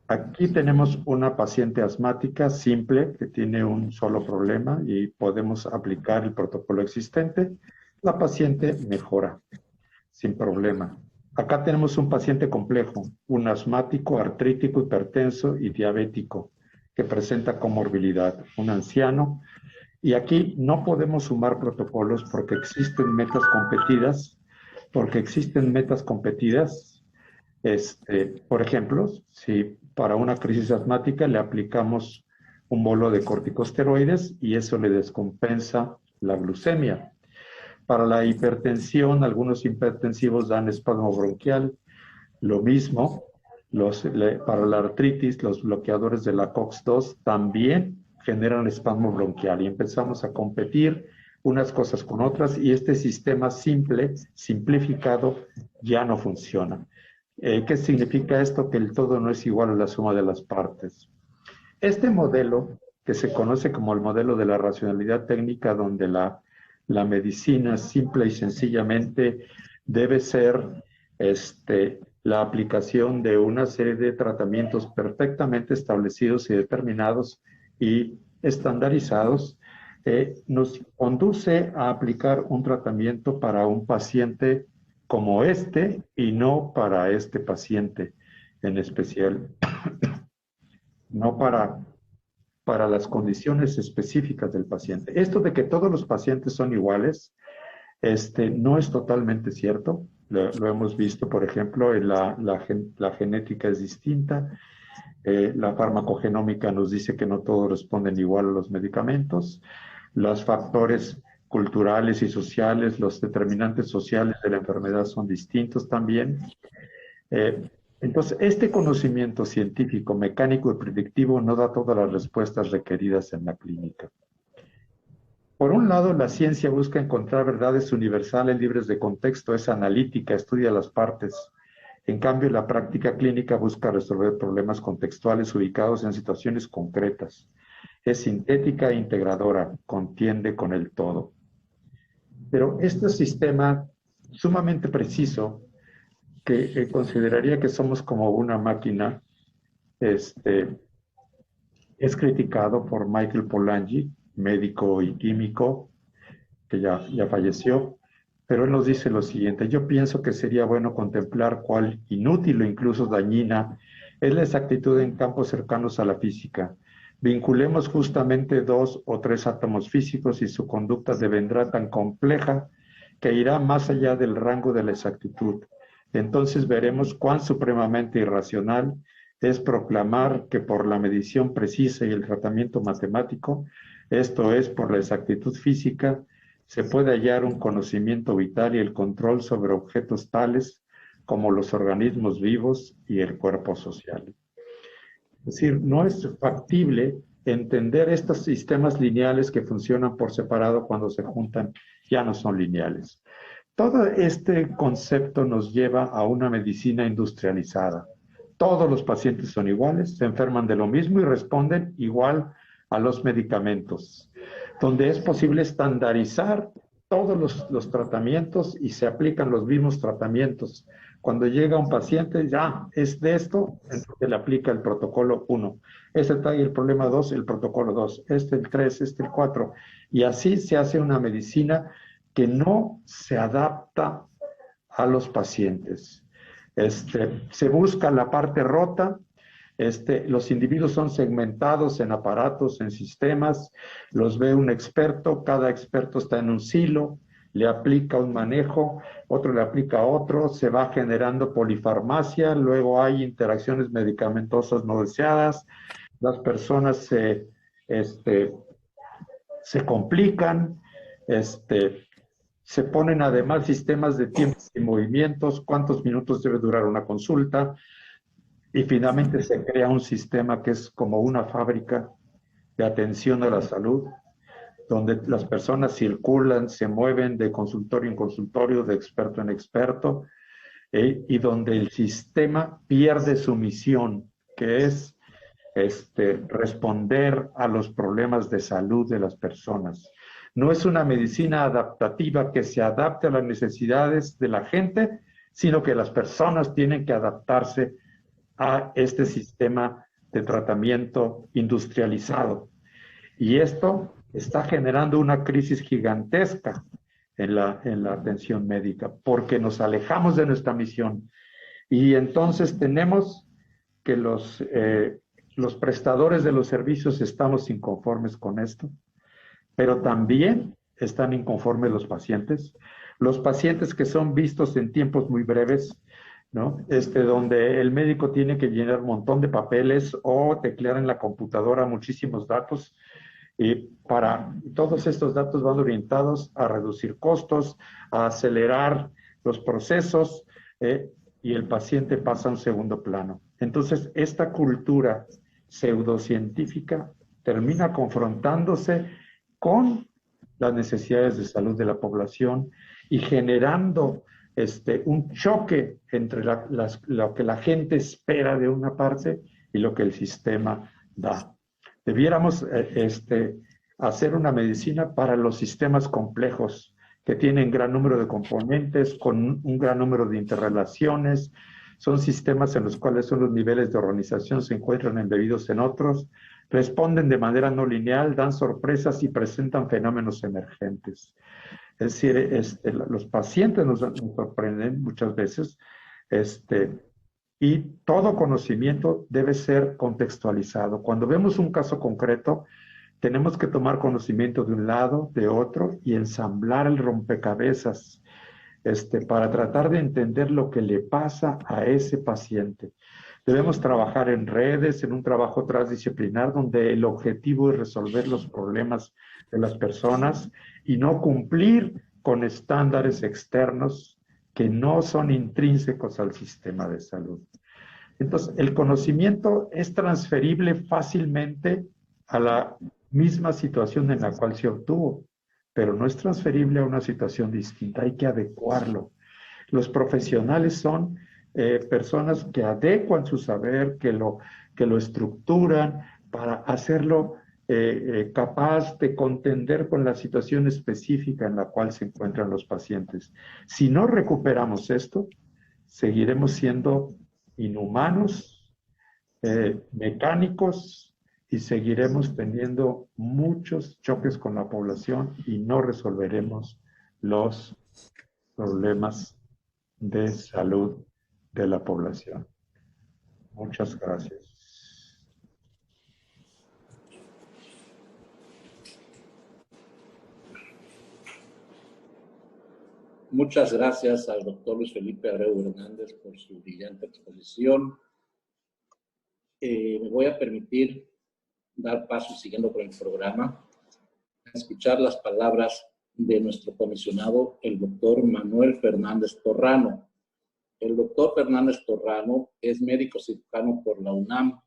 Aquí tenemos una paciente asmática simple que tiene un solo problema y podemos aplicar el protocolo existente. La paciente mejora sin problema. Acá tenemos un paciente complejo, un asmático, artrítico, hipertenso y diabético que presenta comorbilidad, un anciano. Y aquí no podemos sumar protocolos porque existen metas competidas. Por ejemplo, si para una crisis asmática le aplicamos un bolo de corticosteroides y eso le descompensa la glucemia. Para la hipertensión, algunos hipertensivos dan espasmo bronquial. Lo mismo, para la artritis, los bloqueadores de la COX-2 también generan espasmo bronquial y empezamos a competir unas cosas con otras y este sistema simplificado, ya no funciona. ¿Qué significa esto? Que el todo no es igual a la suma de las partes. Este modelo, que se conoce como el modelo de la racionalidad técnica, donde la medicina simple y sencillamente debe ser la aplicación de una serie de tratamientos perfectamente establecidos y determinados y estandarizados, nos conduce a aplicar un tratamiento para un paciente como este y no para este paciente en especial, no para las condiciones específicas del paciente. Esto de que todos los pacientes son iguales, no es totalmente cierto. Lo hemos visto, por ejemplo, en la genética es distinta. La farmacogenómica nos dice que no todos responden igual a los medicamentos. Los factores culturales y sociales, los determinantes sociales de la enfermedad son distintos también. Entonces, este conocimiento científico, mecánico y predictivo no da todas las respuestas requeridas en la clínica. Por un lado, la ciencia busca encontrar verdades universales libres de contexto, es analítica, estudia las partes. En cambio, la práctica clínica busca resolver problemas contextuales ubicados en situaciones concretas. Es sintética e integradora, contiende con el todo. Pero este sistema sumamente preciso, que consideraría que somos como una máquina, es criticado por Michael Polanyi, médico y químico, que ya falleció, pero él nos dice lo siguiente: yo pienso que sería bueno contemplar cuál inútil o incluso dañina es la exactitud en campos cercanos a la física. Vinculemos justamente 2 o 3 átomos físicos y su conducta devendrá tan compleja que irá más allá del rango de la exactitud. Entonces veremos cuán supremamente irracional es proclamar que por la medición precisa y el tratamiento matemático, esto es, por la exactitud física, se puede hallar un conocimiento vital y el control sobre objetos tales como los organismos vivos y el cuerpo social. Es decir, no es factible entender estos sistemas lineales que funcionan por separado cuando se juntan, ya no son lineales. Todo este concepto nos lleva a una medicina industrializada. Todos los pacientes son iguales, se enferman de lo mismo y responden igual a los medicamentos, donde es posible estandarizar todos los tratamientos y se aplican los mismos tratamientos. Cuando llega un paciente, ya es de esto, entonces le aplica el protocolo 1. Este trae el problema 2, el protocolo 2. El 3, el 4. Y así se hace una medicina que no se adapta a los pacientes. Se busca la parte rota. Los individuos son segmentados en aparatos, en sistemas, los ve un experto, cada experto está en un silo, le aplica un manejo, otro le aplica a otro, se va generando polifarmacia, luego hay interacciones medicamentosas no deseadas, las personas se complican, se ponen además sistemas de tiempos y movimientos, cuántos minutos debe durar una consulta, y finalmente se crea un sistema que es como una fábrica de atención a la salud, donde las personas circulan, se mueven de consultorio en consultorio, de experto en experto, y donde el sistema pierde su misión, que es responder a los problemas de salud de las personas. No es una medicina adaptativa que se adapte a las necesidades de la gente, sino que las personas tienen que adaptarse a este sistema de tratamiento industrializado. Y esto está generando una crisis gigantesca en la atención médica, porque nos alejamos de nuestra misión. Y entonces tenemos que los prestadores de los servicios estamos inconformes con esto, pero también están inconformes los pacientes que son vistos en tiempos muy breves, ¿no? Donde el médico tiene que llenar un montón de papeles o teclear en la computadora muchísimos datos, y todos estos datos van orientados a reducir costos, a acelerar los procesos, y el paciente pasa a un segundo plano. Entonces, esta cultura pseudocientífica termina confrontándose con las necesidades de salud de la población y generando un choque entre lo que la gente espera de una parte y lo que el sistema da. Debiéramos hacer una medicina para los sistemas complejos que tienen gran número de componentes, con un gran número de interrelaciones. Son sistemas en los cuales unos niveles de organización se encuentran embebidos en otros. responden de manera no lineal, dan sorpresas y presentan fenómenos emergentes. Es decir, los pacientes nos sorprenden muchas veces, y todo conocimiento debe ser contextualizado. Cuando vemos un caso concreto, tenemos que tomar conocimiento de un lado, de otro, y ensamblar el rompecabezas para tratar de entender lo que le pasa a ese paciente. Debemos trabajar en redes, en un trabajo transdisciplinar, donde el objetivo es resolver los problemas de las personas y no cumplir con estándares externos que no son intrínsecos al sistema de salud. Entonces, el conocimiento es transferible fácilmente a la misma situación en la cual se obtuvo, pero no es transferible a una situación distinta, hay que adecuarlo. Los profesionales son personas que adecuan su saber, que lo estructuran para hacerlo capaz de contender con la situación específica en la cual se encuentran los pacientes. Si no recuperamos esto, seguiremos siendo inhumanos, mecánicos, y seguiremos teniendo muchos choques con la población y no resolveremos los problemas de salud de la población. Muchas gracias. Muchas gracias al doctor Luis Felipe Abreu Hernández por su brillante exposición. Me voy a permitir dar paso, siguiendo con el programa, a escuchar las palabras de nuestro comisionado, el doctor Manuel Fernández Torrano. El doctor Fernández Torrano es médico cirujano por la UNAM.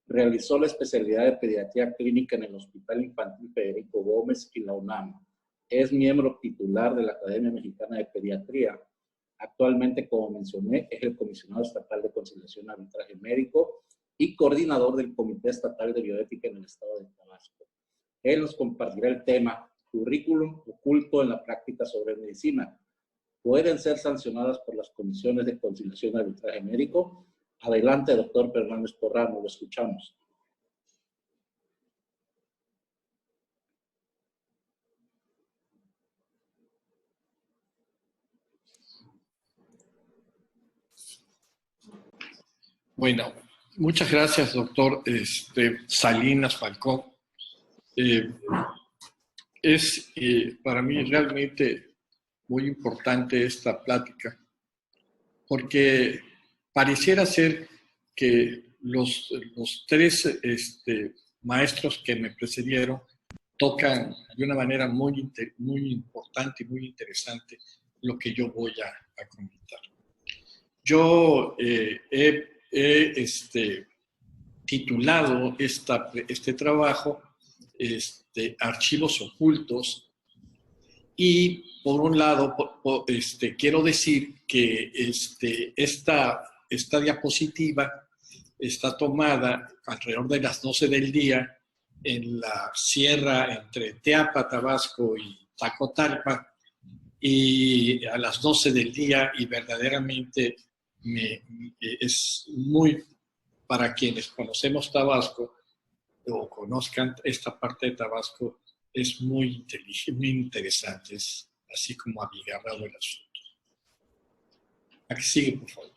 Realizó la especialidad de pediatría clínica en el Hospital Infantil Federico Gómez y la UNAM. Es miembro titular de la Academia Mexicana de Pediatría. Actualmente, como mencioné, es el comisionado estatal de conciliación y arbitraje médico y coordinador del Comité Estatal de Bioética en el estado de Tabasco. Él nos compartirá el tema currículum oculto en la práctica sobre medicina. ¿Pueden ser sancionadas por las comisiones de conciliación y arbitraje médico? Adelante, doctor Fernández Torrano, lo escuchamos. Bueno, muchas gracias, doctor Salinas Falcón. Es para mí realmente muy importante esta plática, porque pareciera ser que los tres maestros que me precedieron tocan de una manera muy importante y muy interesante lo que yo voy a comentar. Yo he titulado este trabajo Archivos Ocultos, y por un lado quiero decir que esta diapositiva está tomada alrededor de las 12 del día en la sierra entre Teapa, Tabasco y Tacotalpa, y a las 12 del día, y verdaderamente es muy, para quienes conocemos Tabasco o conozcan esta parte de Tabasco, es muy inteligente, muy interesante, es así como abigarrado el asunto. Aquí sigue, por favor.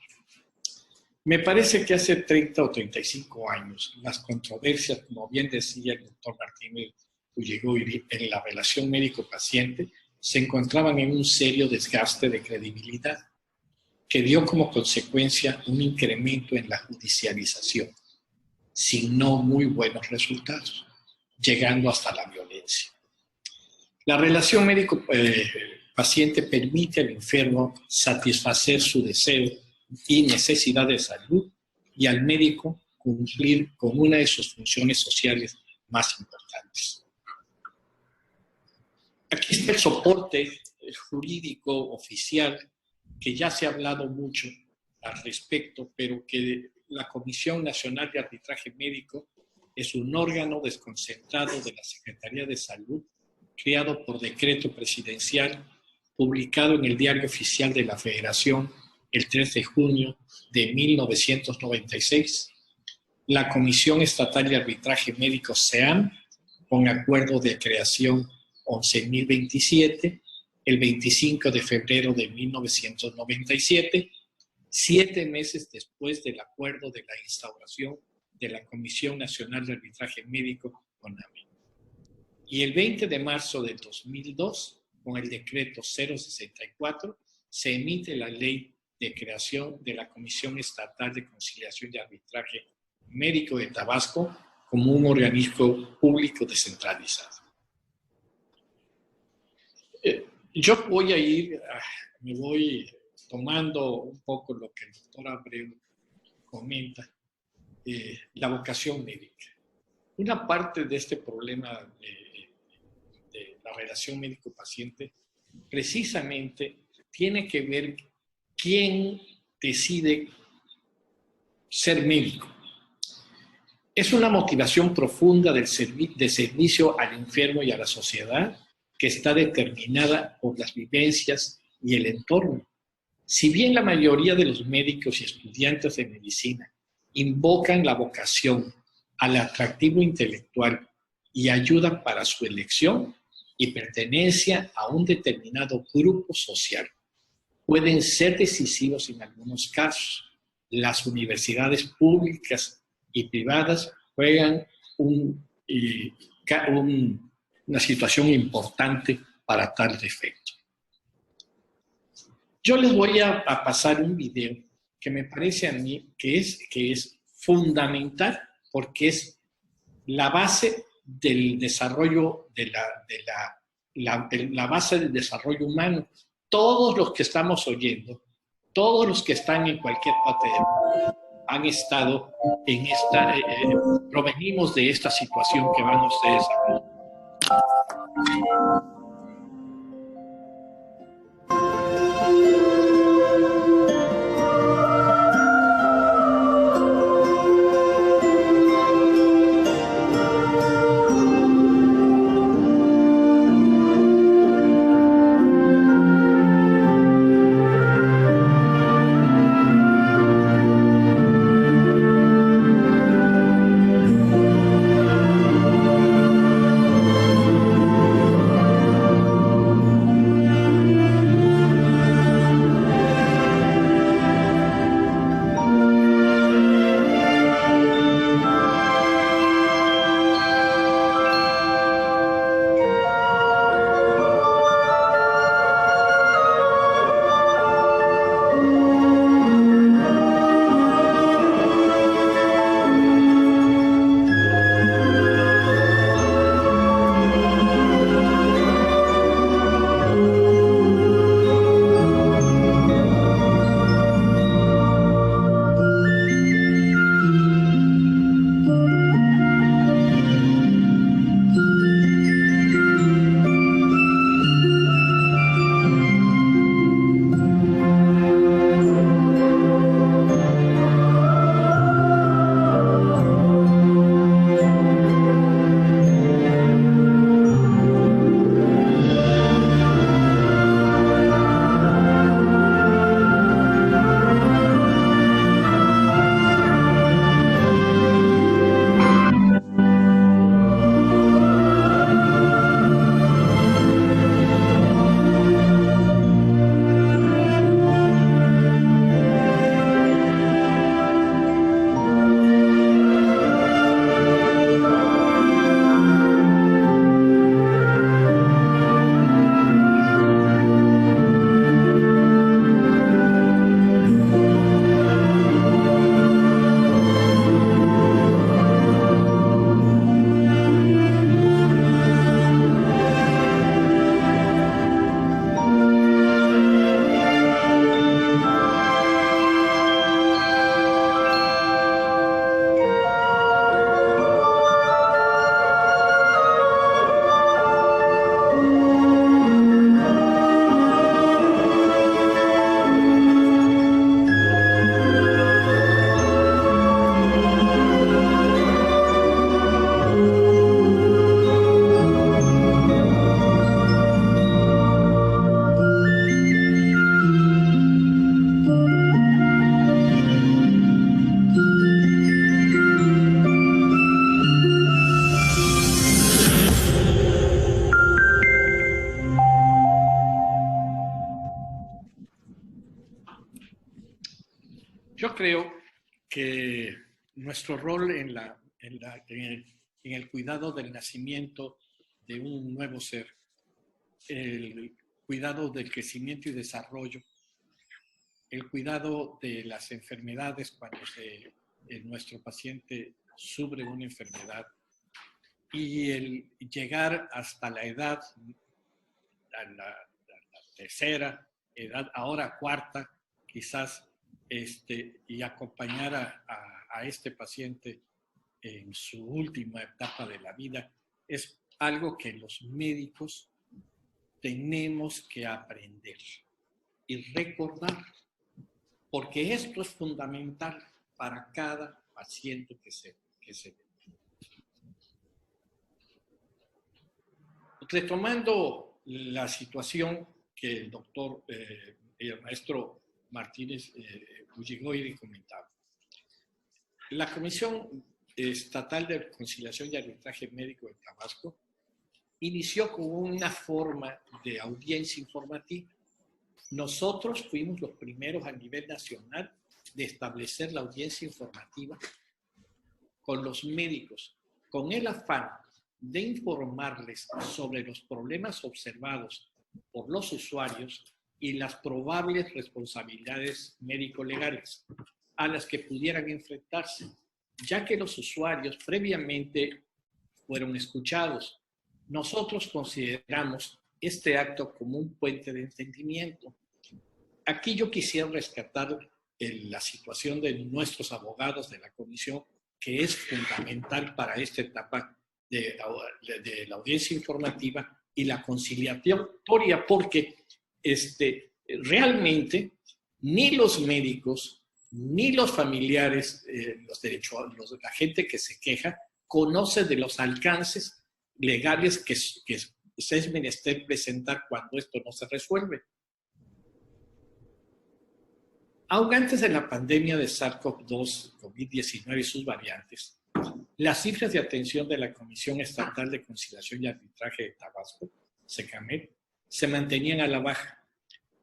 Me parece que hace 30 o 35 años las controversias, como bien decía el doctor Martínez Ulleguiri, en la relación médico-paciente se encontraban en un serio desgaste de credibilidad que dio como consecuencia un incremento en la judicialización, sin no muy buenos resultados, llegando hasta la violencia. La relación médico-paciente permite al enfermo satisfacer su deseo y necesidad de salud, y al médico cumplir con una de sus funciones sociales más importantes. Aquí está el soporte jurídico oficial, que ya se ha hablado mucho al respecto, pero que la Comisión Nacional de Arbitraje Médico es un órgano desconcentrado de la Secretaría de Salud, creado por decreto presidencial, publicado en el Diario Oficial de la Federación el 3 de junio de 1996, la Comisión Estatal de Arbitraje Médico SEAM, con acuerdo de creación 11.027, el 25 de febrero de 1997, 7 meses después del acuerdo de la instauración de la Comisión Nacional de Arbitraje Médico, CONAME. Y el 20 de marzo de 2002, con el decreto 064, se emite la ley de creación de la Comisión Estatal de Conciliación y Arbitraje Médico de Tabasco como un organismo público descentralizado. Yo voy a me voy tomando un poco lo que el doctor Abreu comenta, la vocación médica. Una parte de este problema de la relación médico-paciente precisamente tiene que ver quién decide ser médico. Es una motivación profunda de servicio al enfermo y a la sociedad que está determinada por las vivencias y el entorno. Si bien la mayoría de los médicos y estudiantes de medicina invocan la vocación al atractivo intelectual y ayudan para su elección y pertenencia a un determinado grupo social, pueden ser decisivos en algunos casos. Las universidades públicas y privadas juegan una situación importante para tal efecto. Yo les voy a pasar un video que me parece a mí que es fundamental porque es la base del desarrollo la base del desarrollo humano. Todos los que estamos oyendo, todos los que están en cualquier parte del mundo, han estado en provenimos de esta situación que van ustedes a ver. creo que nuestro rol en el cuidado del nacimiento de un nuevo ser, el cuidado del crecimiento y desarrollo, el cuidado de las enfermedades cuando nuestro paciente sufre una enfermedad, y el llegar hasta la edad, a la tercera edad, ahora cuarta, quizás, y acompañar a este paciente en su última etapa de la vida, es algo que los médicos tenemos que aprender y recordar, porque esto es fundamental para cada paciente que se ve. Retomando la situación que el doctor, el maestro Martínez Ulligoiri comentaba, la Comisión Estatal de Conciliación y Arbitraje Médico de Tabasco inició con una forma de audiencia informativa. Nosotros fuimos los primeros a nivel nacional de establecer la audiencia informativa con los médicos, con el afán de informarles sobre los problemas observados por los usuarios y las probables responsabilidades médico-legales a las que pudieran enfrentarse, ya que los usuarios previamente fueron escuchados. Nosotros consideramos este acto como un puente de entendimiento. Aquí yo quisiera rescatar la situación de nuestros abogados de la comisión, que es fundamental para esta etapa de la audiencia informativa y la conciliatoria, porque realmente ni los médicos, ni los familiares, la gente que se queja, conoce de los alcances legales que es menester presentar cuando esto no se resuelve. Aún antes de la pandemia de SARS-CoV-2, COVID-19 y sus variantes, las cifras de atención de la Comisión Estatal de Conciliación y Arbitraje de Tabasco, SECAMET, se mantenían a la baja,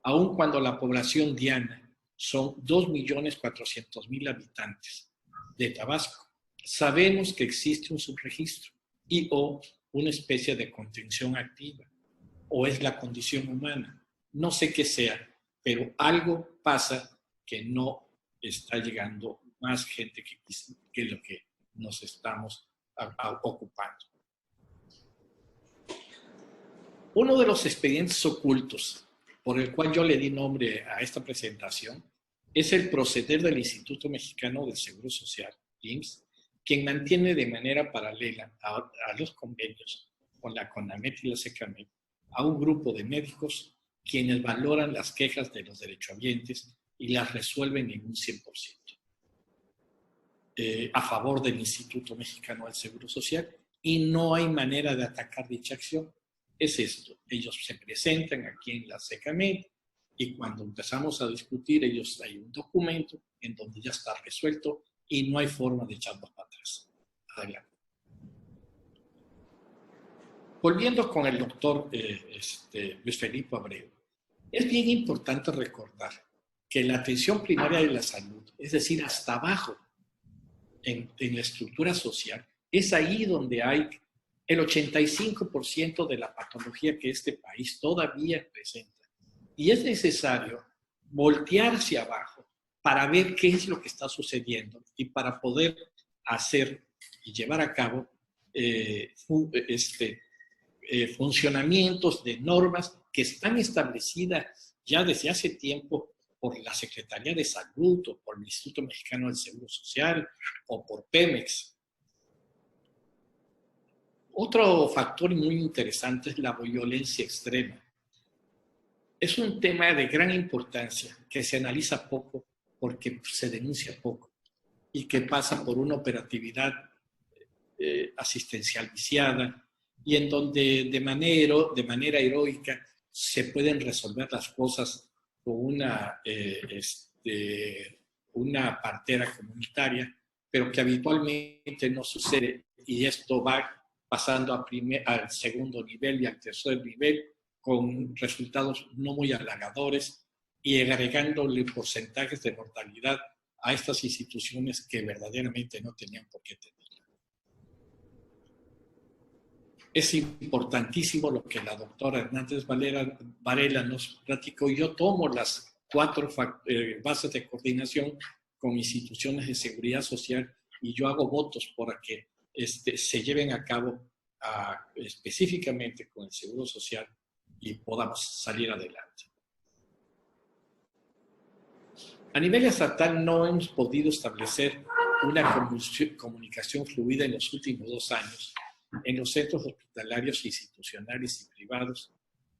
aun cuando la población diana son 2.400.000 habitantes de Tabasco. Sabemos que existe un subregistro o una especie de contención activa, o es la condición humana. No sé qué sea, pero algo pasa que no está llegando más gente que lo que nos estamos ocupando. Uno de los expedientes ocultos por el cual yo le di nombre a esta presentación es el proceder del Instituto Mexicano del Seguro Social, IMSS, quien mantiene de manera paralela a los convenios con la CONAMET y la SECAMET a un grupo de médicos quienes valoran las quejas de los derechohabientes y las resuelven en un 100%. A favor del Instituto Mexicano del Seguro Social, y no hay manera de atacar dicha acción. Es esto: ellos se presentan aquí en la SECAMET y cuando empezamos a discutir, hay un documento en donde ya está resuelto y no hay forma de echarlos para atrás. Adelante. Volviendo con el doctor Luis Felipe Abreu, es bien importante recordar que la atención primaria de la salud, es decir, hasta abajo, en la estructura social, es ahí donde hay el 85% de la patología que este país todavía presenta. Y es necesario voltear hacia abajo para ver qué es lo que está sucediendo y para poder hacer y llevar a cabo funcionamientos de normas que están establecidas ya desde hace tiempo por la Secretaría de Salud o por el Instituto Mexicano del Seguro Social o por Pemex. Otro factor muy interesante es la violencia extrema. Es un tema de gran importancia que se analiza poco porque se denuncia poco y que pasa por una operatividad asistencial viciada y en donde de manera heroica se pueden resolver las cosas con una partera comunitaria, pero que habitualmente no sucede, y esto va pasando al segundo nivel y al tercer nivel con resultados no muy halagadores y agregándole porcentajes de mortalidad a estas instituciones que verdaderamente no tenían por qué tener. Es importantísimo lo que la doctora Hernández Varela nos platicó. Yo tomo las 4 bases de coordinación con instituciones de seguridad social y yo hago votos para que se lleven a cabo específicamente con el Seguro Social y podamos salir adelante. A nivel estatal no hemos podido establecer una comunicación fluida en los últimos 2 años en los centros hospitalarios institucionales y privados,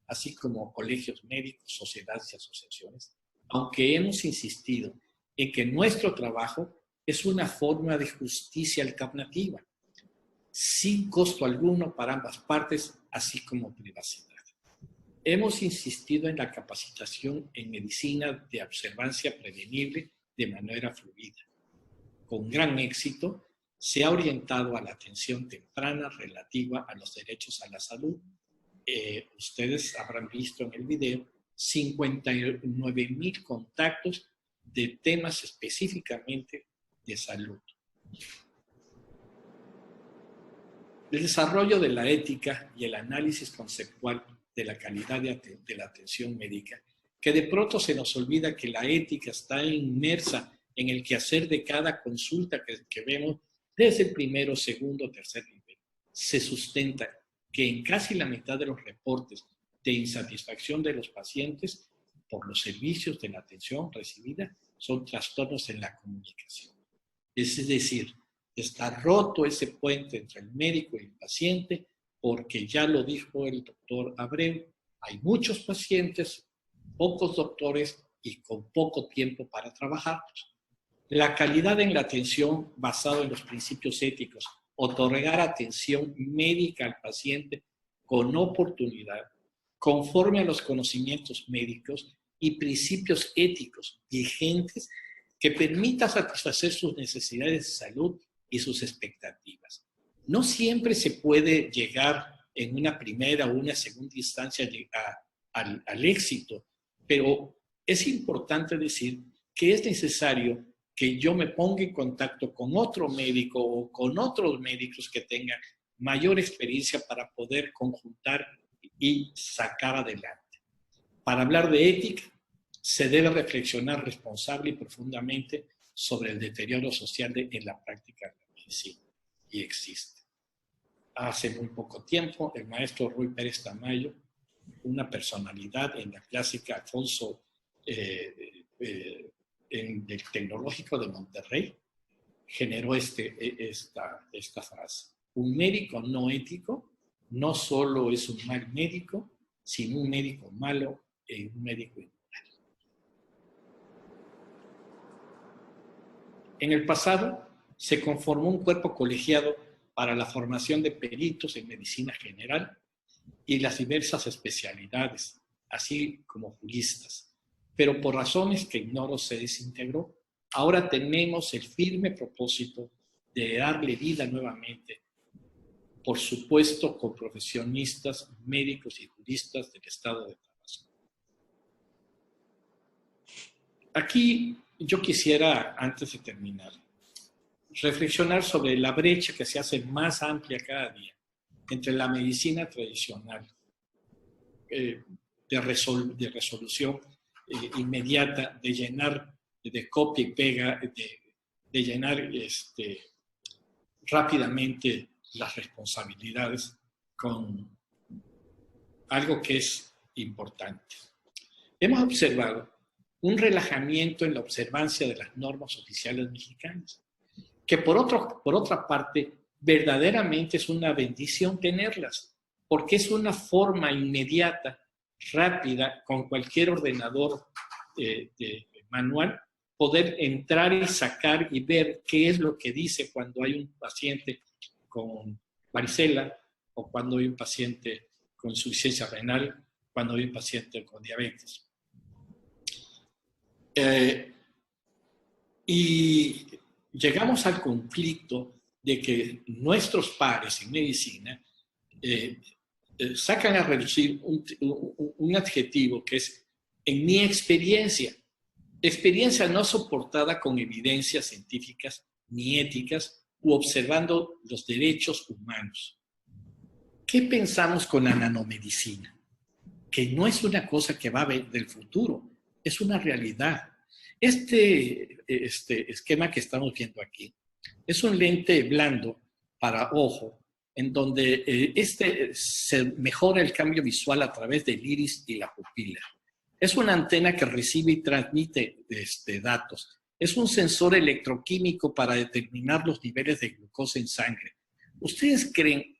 así como colegios médicos, sociedades y asociaciones, aunque hemos insistido en que nuestro trabajo es una forma de justicia alternativa, sin costo alguno para ambas partes, así como privacidad. Hemos insistido en la capacitación en medicina de observancia prevenible de manera fluida. Con gran éxito, se ha orientado a la atención temprana relativa a los derechos a la salud. Ustedes habrán visto en el video 59,000 contactos de temas específicamente de salud. El desarrollo de la ética y el análisis conceptual de la calidad de la atención médica, que de pronto se nos olvida que la ética está inmersa en el quehacer de cada consulta que vemos desde el primero, segundo, tercer nivel. Se sustenta que en casi la mitad de los reportes de insatisfacción de los pacientes por los servicios de la atención recibida son trastornos en la comunicación. Es decir, está roto ese puente entre el médico y el paciente porque ya lo dijo el doctor Abreu, hay muchos pacientes, pocos doctores y con poco tiempo para trabajarlos. La calidad en la atención basada en los principios éticos, otorgar atención médica al paciente con oportunidad, conforme a los conocimientos médicos y principios éticos vigentes que permita satisfacer sus necesidades de salud y sus expectativas. No siempre se puede llegar en una primera o una segunda instancia al éxito, pero es importante decir que es necesario que yo me ponga en contacto con otro médico o con otros médicos que tengan mayor experiencia para poder conjuntar y sacar adelante. Para hablar de ética, se debe reflexionar responsable y profundamente sobre el deterioro social en la práctica de la medicina, y existe. Hace muy poco tiempo, el maestro Ruy Pérez Tamayo, una personalidad en la clásica Alfonso del Tecnológico de Monterrey, generó esta frase. Un médico no ético no solo es un mal médico, sino un médico malo y un médico inmoral. En el pasado se conformó un cuerpo colegiado para la formación de peritos en medicina general y las diversas especialidades, así como juristas. Pero por razones que ignoro se desintegró. Ahora tenemos el firme propósito de darle vida nuevamente, por supuesto con profesionistas, médicos y juristas del estado de Tabasco. Aquí yo quisiera, antes de terminar, reflexionar sobre la brecha que se hace más amplia cada día entre la medicina tradicional de resolución inmediata, de llenar, de copia y pega, de llenar rápidamente las responsabilidades con algo que es importante. Hemos observado un relajamiento en la observancia de las normas oficiales mexicanas, que por otra parte, verdaderamente es una bendición tenerlas, porque es una forma inmediata, rápida, con cualquier ordenador manual, poder entrar y sacar y ver qué es lo que dice cuando hay un paciente con varicela o cuando hay un paciente con insuficiencia renal, cuando hay un paciente con diabetes. Y llegamos al conflicto de que nuestros pares en medicina sacan a reducir un adjetivo que es, en mi experiencia, Experiencia no soportada con evidencias científicas ni éticas u observando los derechos humanos. ¿Qué pensamos con la nanomedicina? Que no es una cosa que va a venir del futuro, es una realidad. Este esquema que estamos viendo aquí es un lente blando para ojo, en donde se mejora el cambio visual a través del iris y la pupila. Es una antena que recibe y transmite datos. Es un sensor electroquímico para determinar los niveles de glucosa en sangre. ¿Ustedes creen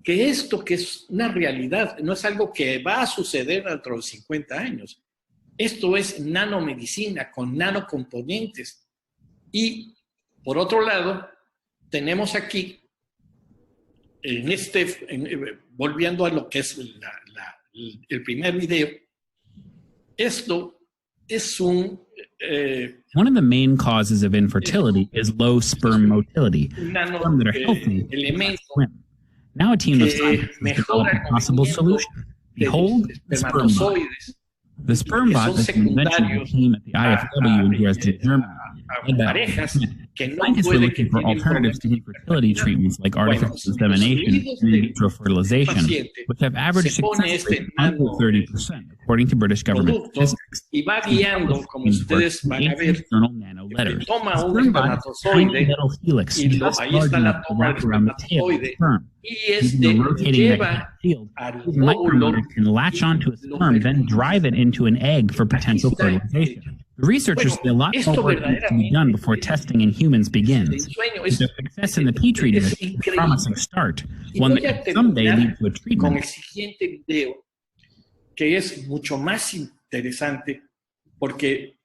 que esto, que es una realidad, no es algo que va a suceder dentro de 50 años? Esto es nanomedicina con nanocomponentes. Y, por otro lado, tenemos aquí, volviendo a lo que es el primer video, esto es un... One of the main causes of infertility is low sperm motility. Sperm that are healthy swim. Now a team of scientists has developed a possible solution. Behold, the sperm bot. The sperm bot is an invention of the team at the IFW in Dresden, Germany. Scientists were looking for alternatives to infertility treatments like artificial insemination and in vitro fertilization, which have average success rates under 30%, according to British government statistics. Y va guiando, como ustedes van a ver, toma un espermatozoide y ahí está la toma del espermatozoide y lleva al óvulo can latch onto a sperm, then drive it into an egg for potential fertilization. The researchers say a lot more work needs to be done before testing in humans begins. The success in the Petri dish is a promising start, one that could someday lead to a treatment. Con el siguiente video, que es mucho más interesante, porque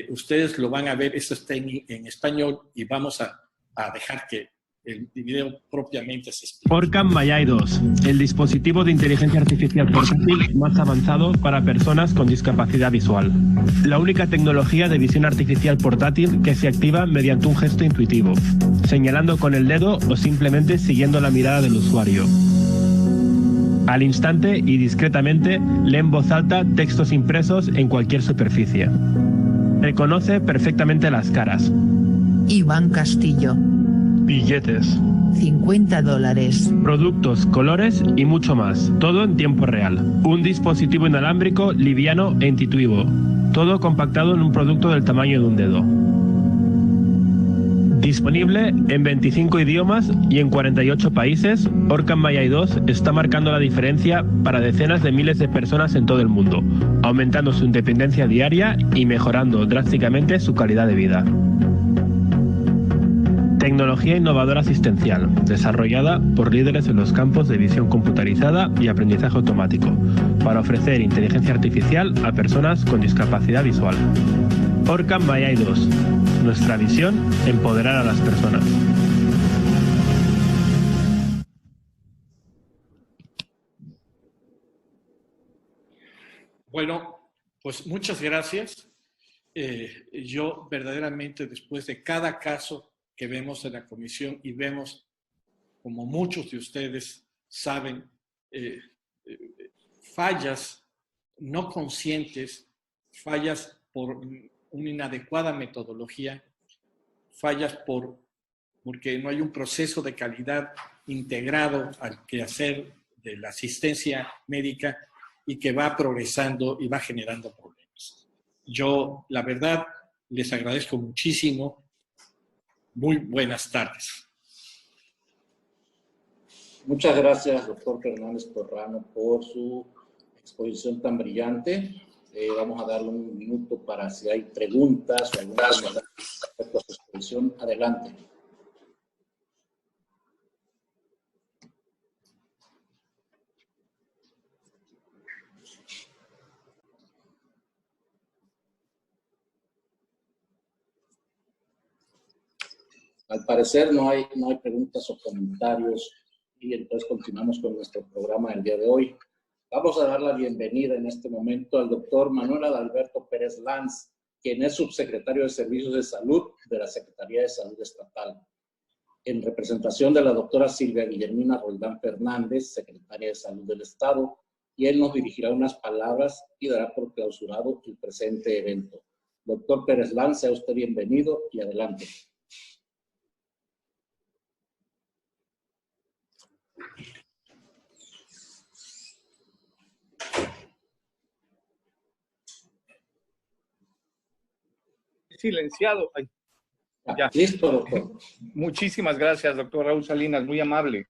ustedes lo van a ver, esto está en español, y vamos a dejar que el video propiamente se explique. OrCam Mayai 2, el dispositivo de inteligencia artificial portátil más avanzado para personas con discapacidad visual. La única tecnología de visión artificial portátil que se activa mediante un gesto intuitivo, señalando con el dedo o simplemente siguiendo la mirada del usuario. Al instante y discretamente lee en voz alta textos impresos en cualquier superficie. Reconoce perfectamente las caras. Iván Castillo. Billetes. $50. Productos, colores y mucho más. Todo en tiempo real. Un dispositivo inalámbrico, liviano e intuitivo. Todo compactado en un producto del tamaño de un dedo. Disponible en 25 idiomas y en 48 países, OrCam Mayai 2 está marcando la diferencia para decenas de miles de personas en todo el mundo, aumentando su independencia diaria y mejorando drásticamente su calidad de vida. Tecnología innovadora asistencial, desarrollada por líderes en los campos de visión computarizada y aprendizaje automático, para ofrecer inteligencia artificial a personas con discapacidad visual. OrCam Mayai 2. Nuestra visión, empoderar a las personas. Bueno, pues muchas gracias. Yo verdaderamente, después de cada caso que vemos en la comisión y vemos, como muchos de ustedes saben, fallas no conscientes, fallas por una inadecuada metodología, fallas porque no hay un proceso de calidad integrado al quehacer de la asistencia médica y que va progresando y va generando problemas. Yo, la verdad, les agradezco muchísimo. Muy buenas tardes. Muchas gracias, doctor Fernández Torrano, por su exposición tan brillante. Vamos a darle un minuto para si hay preguntas o alguna respecto a su exposición. Adelante. Al parecer no hay preguntas o comentarios y entonces continuamos con nuestro programa del día de hoy. Vamos a dar la bienvenida en este momento al doctor Manuel Adalberto Pérez Lanz, quien es subsecretario de Servicios de Salud de la Secretaría de Salud Estatal, en representación de la doctora Silvia Guillermina Roldán Fernández, secretaria de Salud del Estado, y él nos dirigirá unas palabras y dará por clausurado el presente evento. Doctor Pérez Lance, sea usted bienvenido y adelante. Silenciado. Ay, ya. Listo, doctor. Muchísimas gracias, doctor Raúl Salinas, muy amable.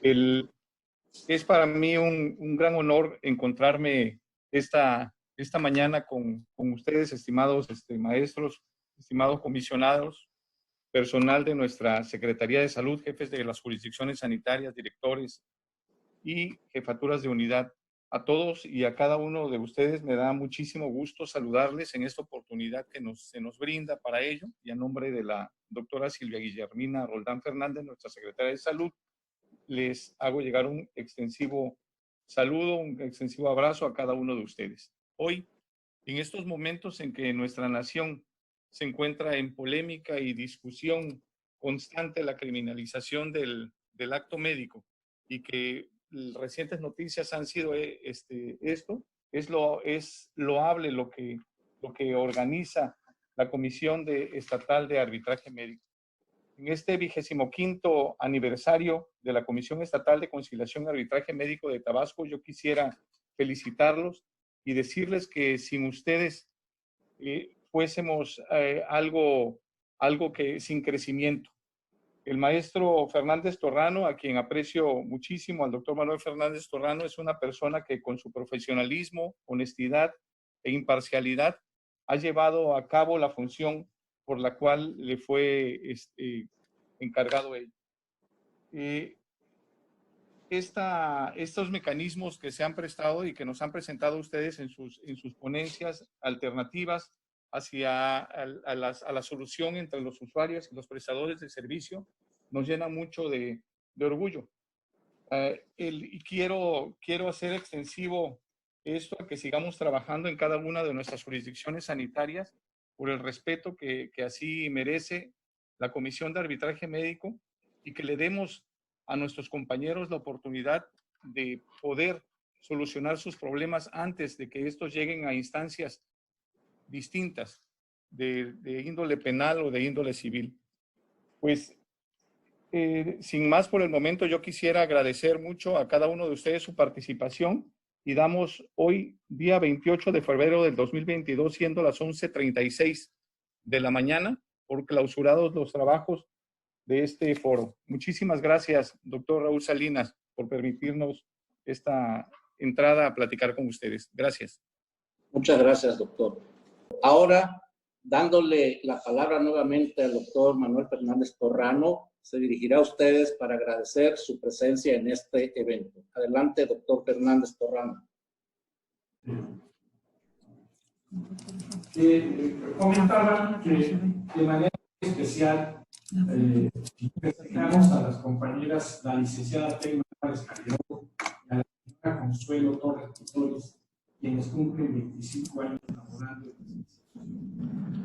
Es para mí un gran honor encontrarme esta mañana con ustedes, estimados maestros, estimados comisionados, personal de nuestra Secretaría de Salud, jefes de las jurisdicciones sanitarias, directores y jefaturas de unidad. A todos y a cada uno de ustedes me da muchísimo gusto saludarles en esta oportunidad que se nos brinda para ello, y a nombre de la doctora Silvia Guillermina Roldán Fernández, nuestra secretaria de Salud, les hago llegar un extensivo saludo, un extensivo abrazo a cada uno de ustedes. Hoy, en estos momentos en que nuestra nación se encuentra en polémica y discusión constante, la criminalización del acto médico, y que recientes noticias han sido esto, es loable lo que organiza la Comisión Estatal de Arbitraje Médico. En este 25º aniversario de la Comisión Estatal de Conciliación y Arbitraje Médico de Tabasco, yo quisiera felicitarlos y decirles que sin ustedes fuésemos algo que sin crecimiento. El maestro Fernández Torrano, a quien aprecio muchísimo, al doctor Manuel Fernández Torrano, es una persona que con su profesionalismo, honestidad e imparcialidad ha llevado a cabo la función por la cual le fue encargado él. Estos mecanismos que se han prestado y que nos han presentado ustedes en sus ponencias alternativas hacia a la solución entre los usuarios y los prestadores de servicio nos llena mucho de orgullo. Y quiero hacer extensivo esto, a que sigamos trabajando en cada una de nuestras jurisdicciones sanitarias por el respeto que así merece la Comisión de Arbitraje Médico, y que le demos a nuestros compañeros la oportunidad de poder solucionar sus problemas antes de que estos lleguen a instancias distintas de índole penal o de índole civil. Pues, sin más por el momento, yo quisiera agradecer mucho a cada uno de ustedes su participación, y damos hoy, día 28 de febrero del 2022, siendo las 11:36 de la mañana, por clausurados los trabajos de este foro. Muchísimas gracias, doctor Raúl Salinas, por permitirnos esta entrada a platicar con ustedes. Gracias. Muchas gracias, doctor. Ahora, dándole la palabra nuevamente al doctor Manuel Fernández Torrano, se dirigirá a ustedes para agradecer su presencia en este evento. Adelante, doctor Fernández Torrano. Comentaba que de manera especial destacamos a las compañeras, la licenciada Telma Escalero y a la señora Consuelo Torres Torres, quienes cumplen 25 años laborando.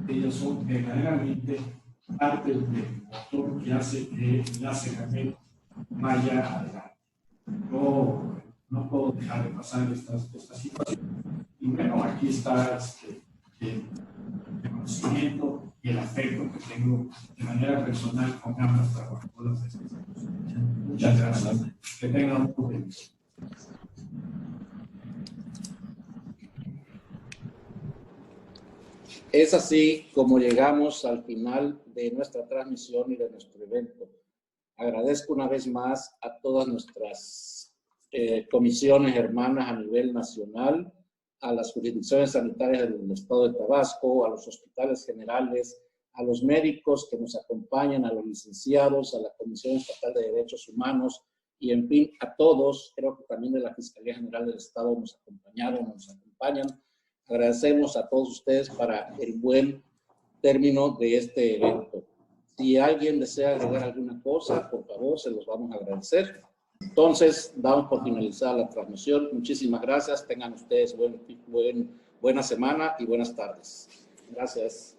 Ellas son verdaderamente parte del motor que hace que la CEGAMED vaya adelante. No puedo dejar de pasar esta situación. Y bueno, aquí está el conocimiento y el afecto que tengo de manera personal con ambas trabajadoras de esta institución. Muchas gracias. Que tengan un buen día. Es así como llegamos al final de nuestra transmisión y de nuestro evento. Agradezco una vez más a todas nuestras comisiones hermanas a nivel nacional, a las jurisdicciones sanitarias del estado de Tabasco, a los hospitales generales, a los médicos que nos acompañan, a los licenciados, a la Comisión Estatal de Derechos Humanos y, en fin, a todos. Creo que también de la Fiscalía General del Estado nos acompañan. Agradecemos a todos ustedes para el buen término de este evento. Si alguien desea agregar alguna cosa, por favor, se los vamos a agradecer. Entonces, damos por finalizada la transmisión. Muchísimas gracias. Tengan ustedes buena semana y buenas tardes. Gracias.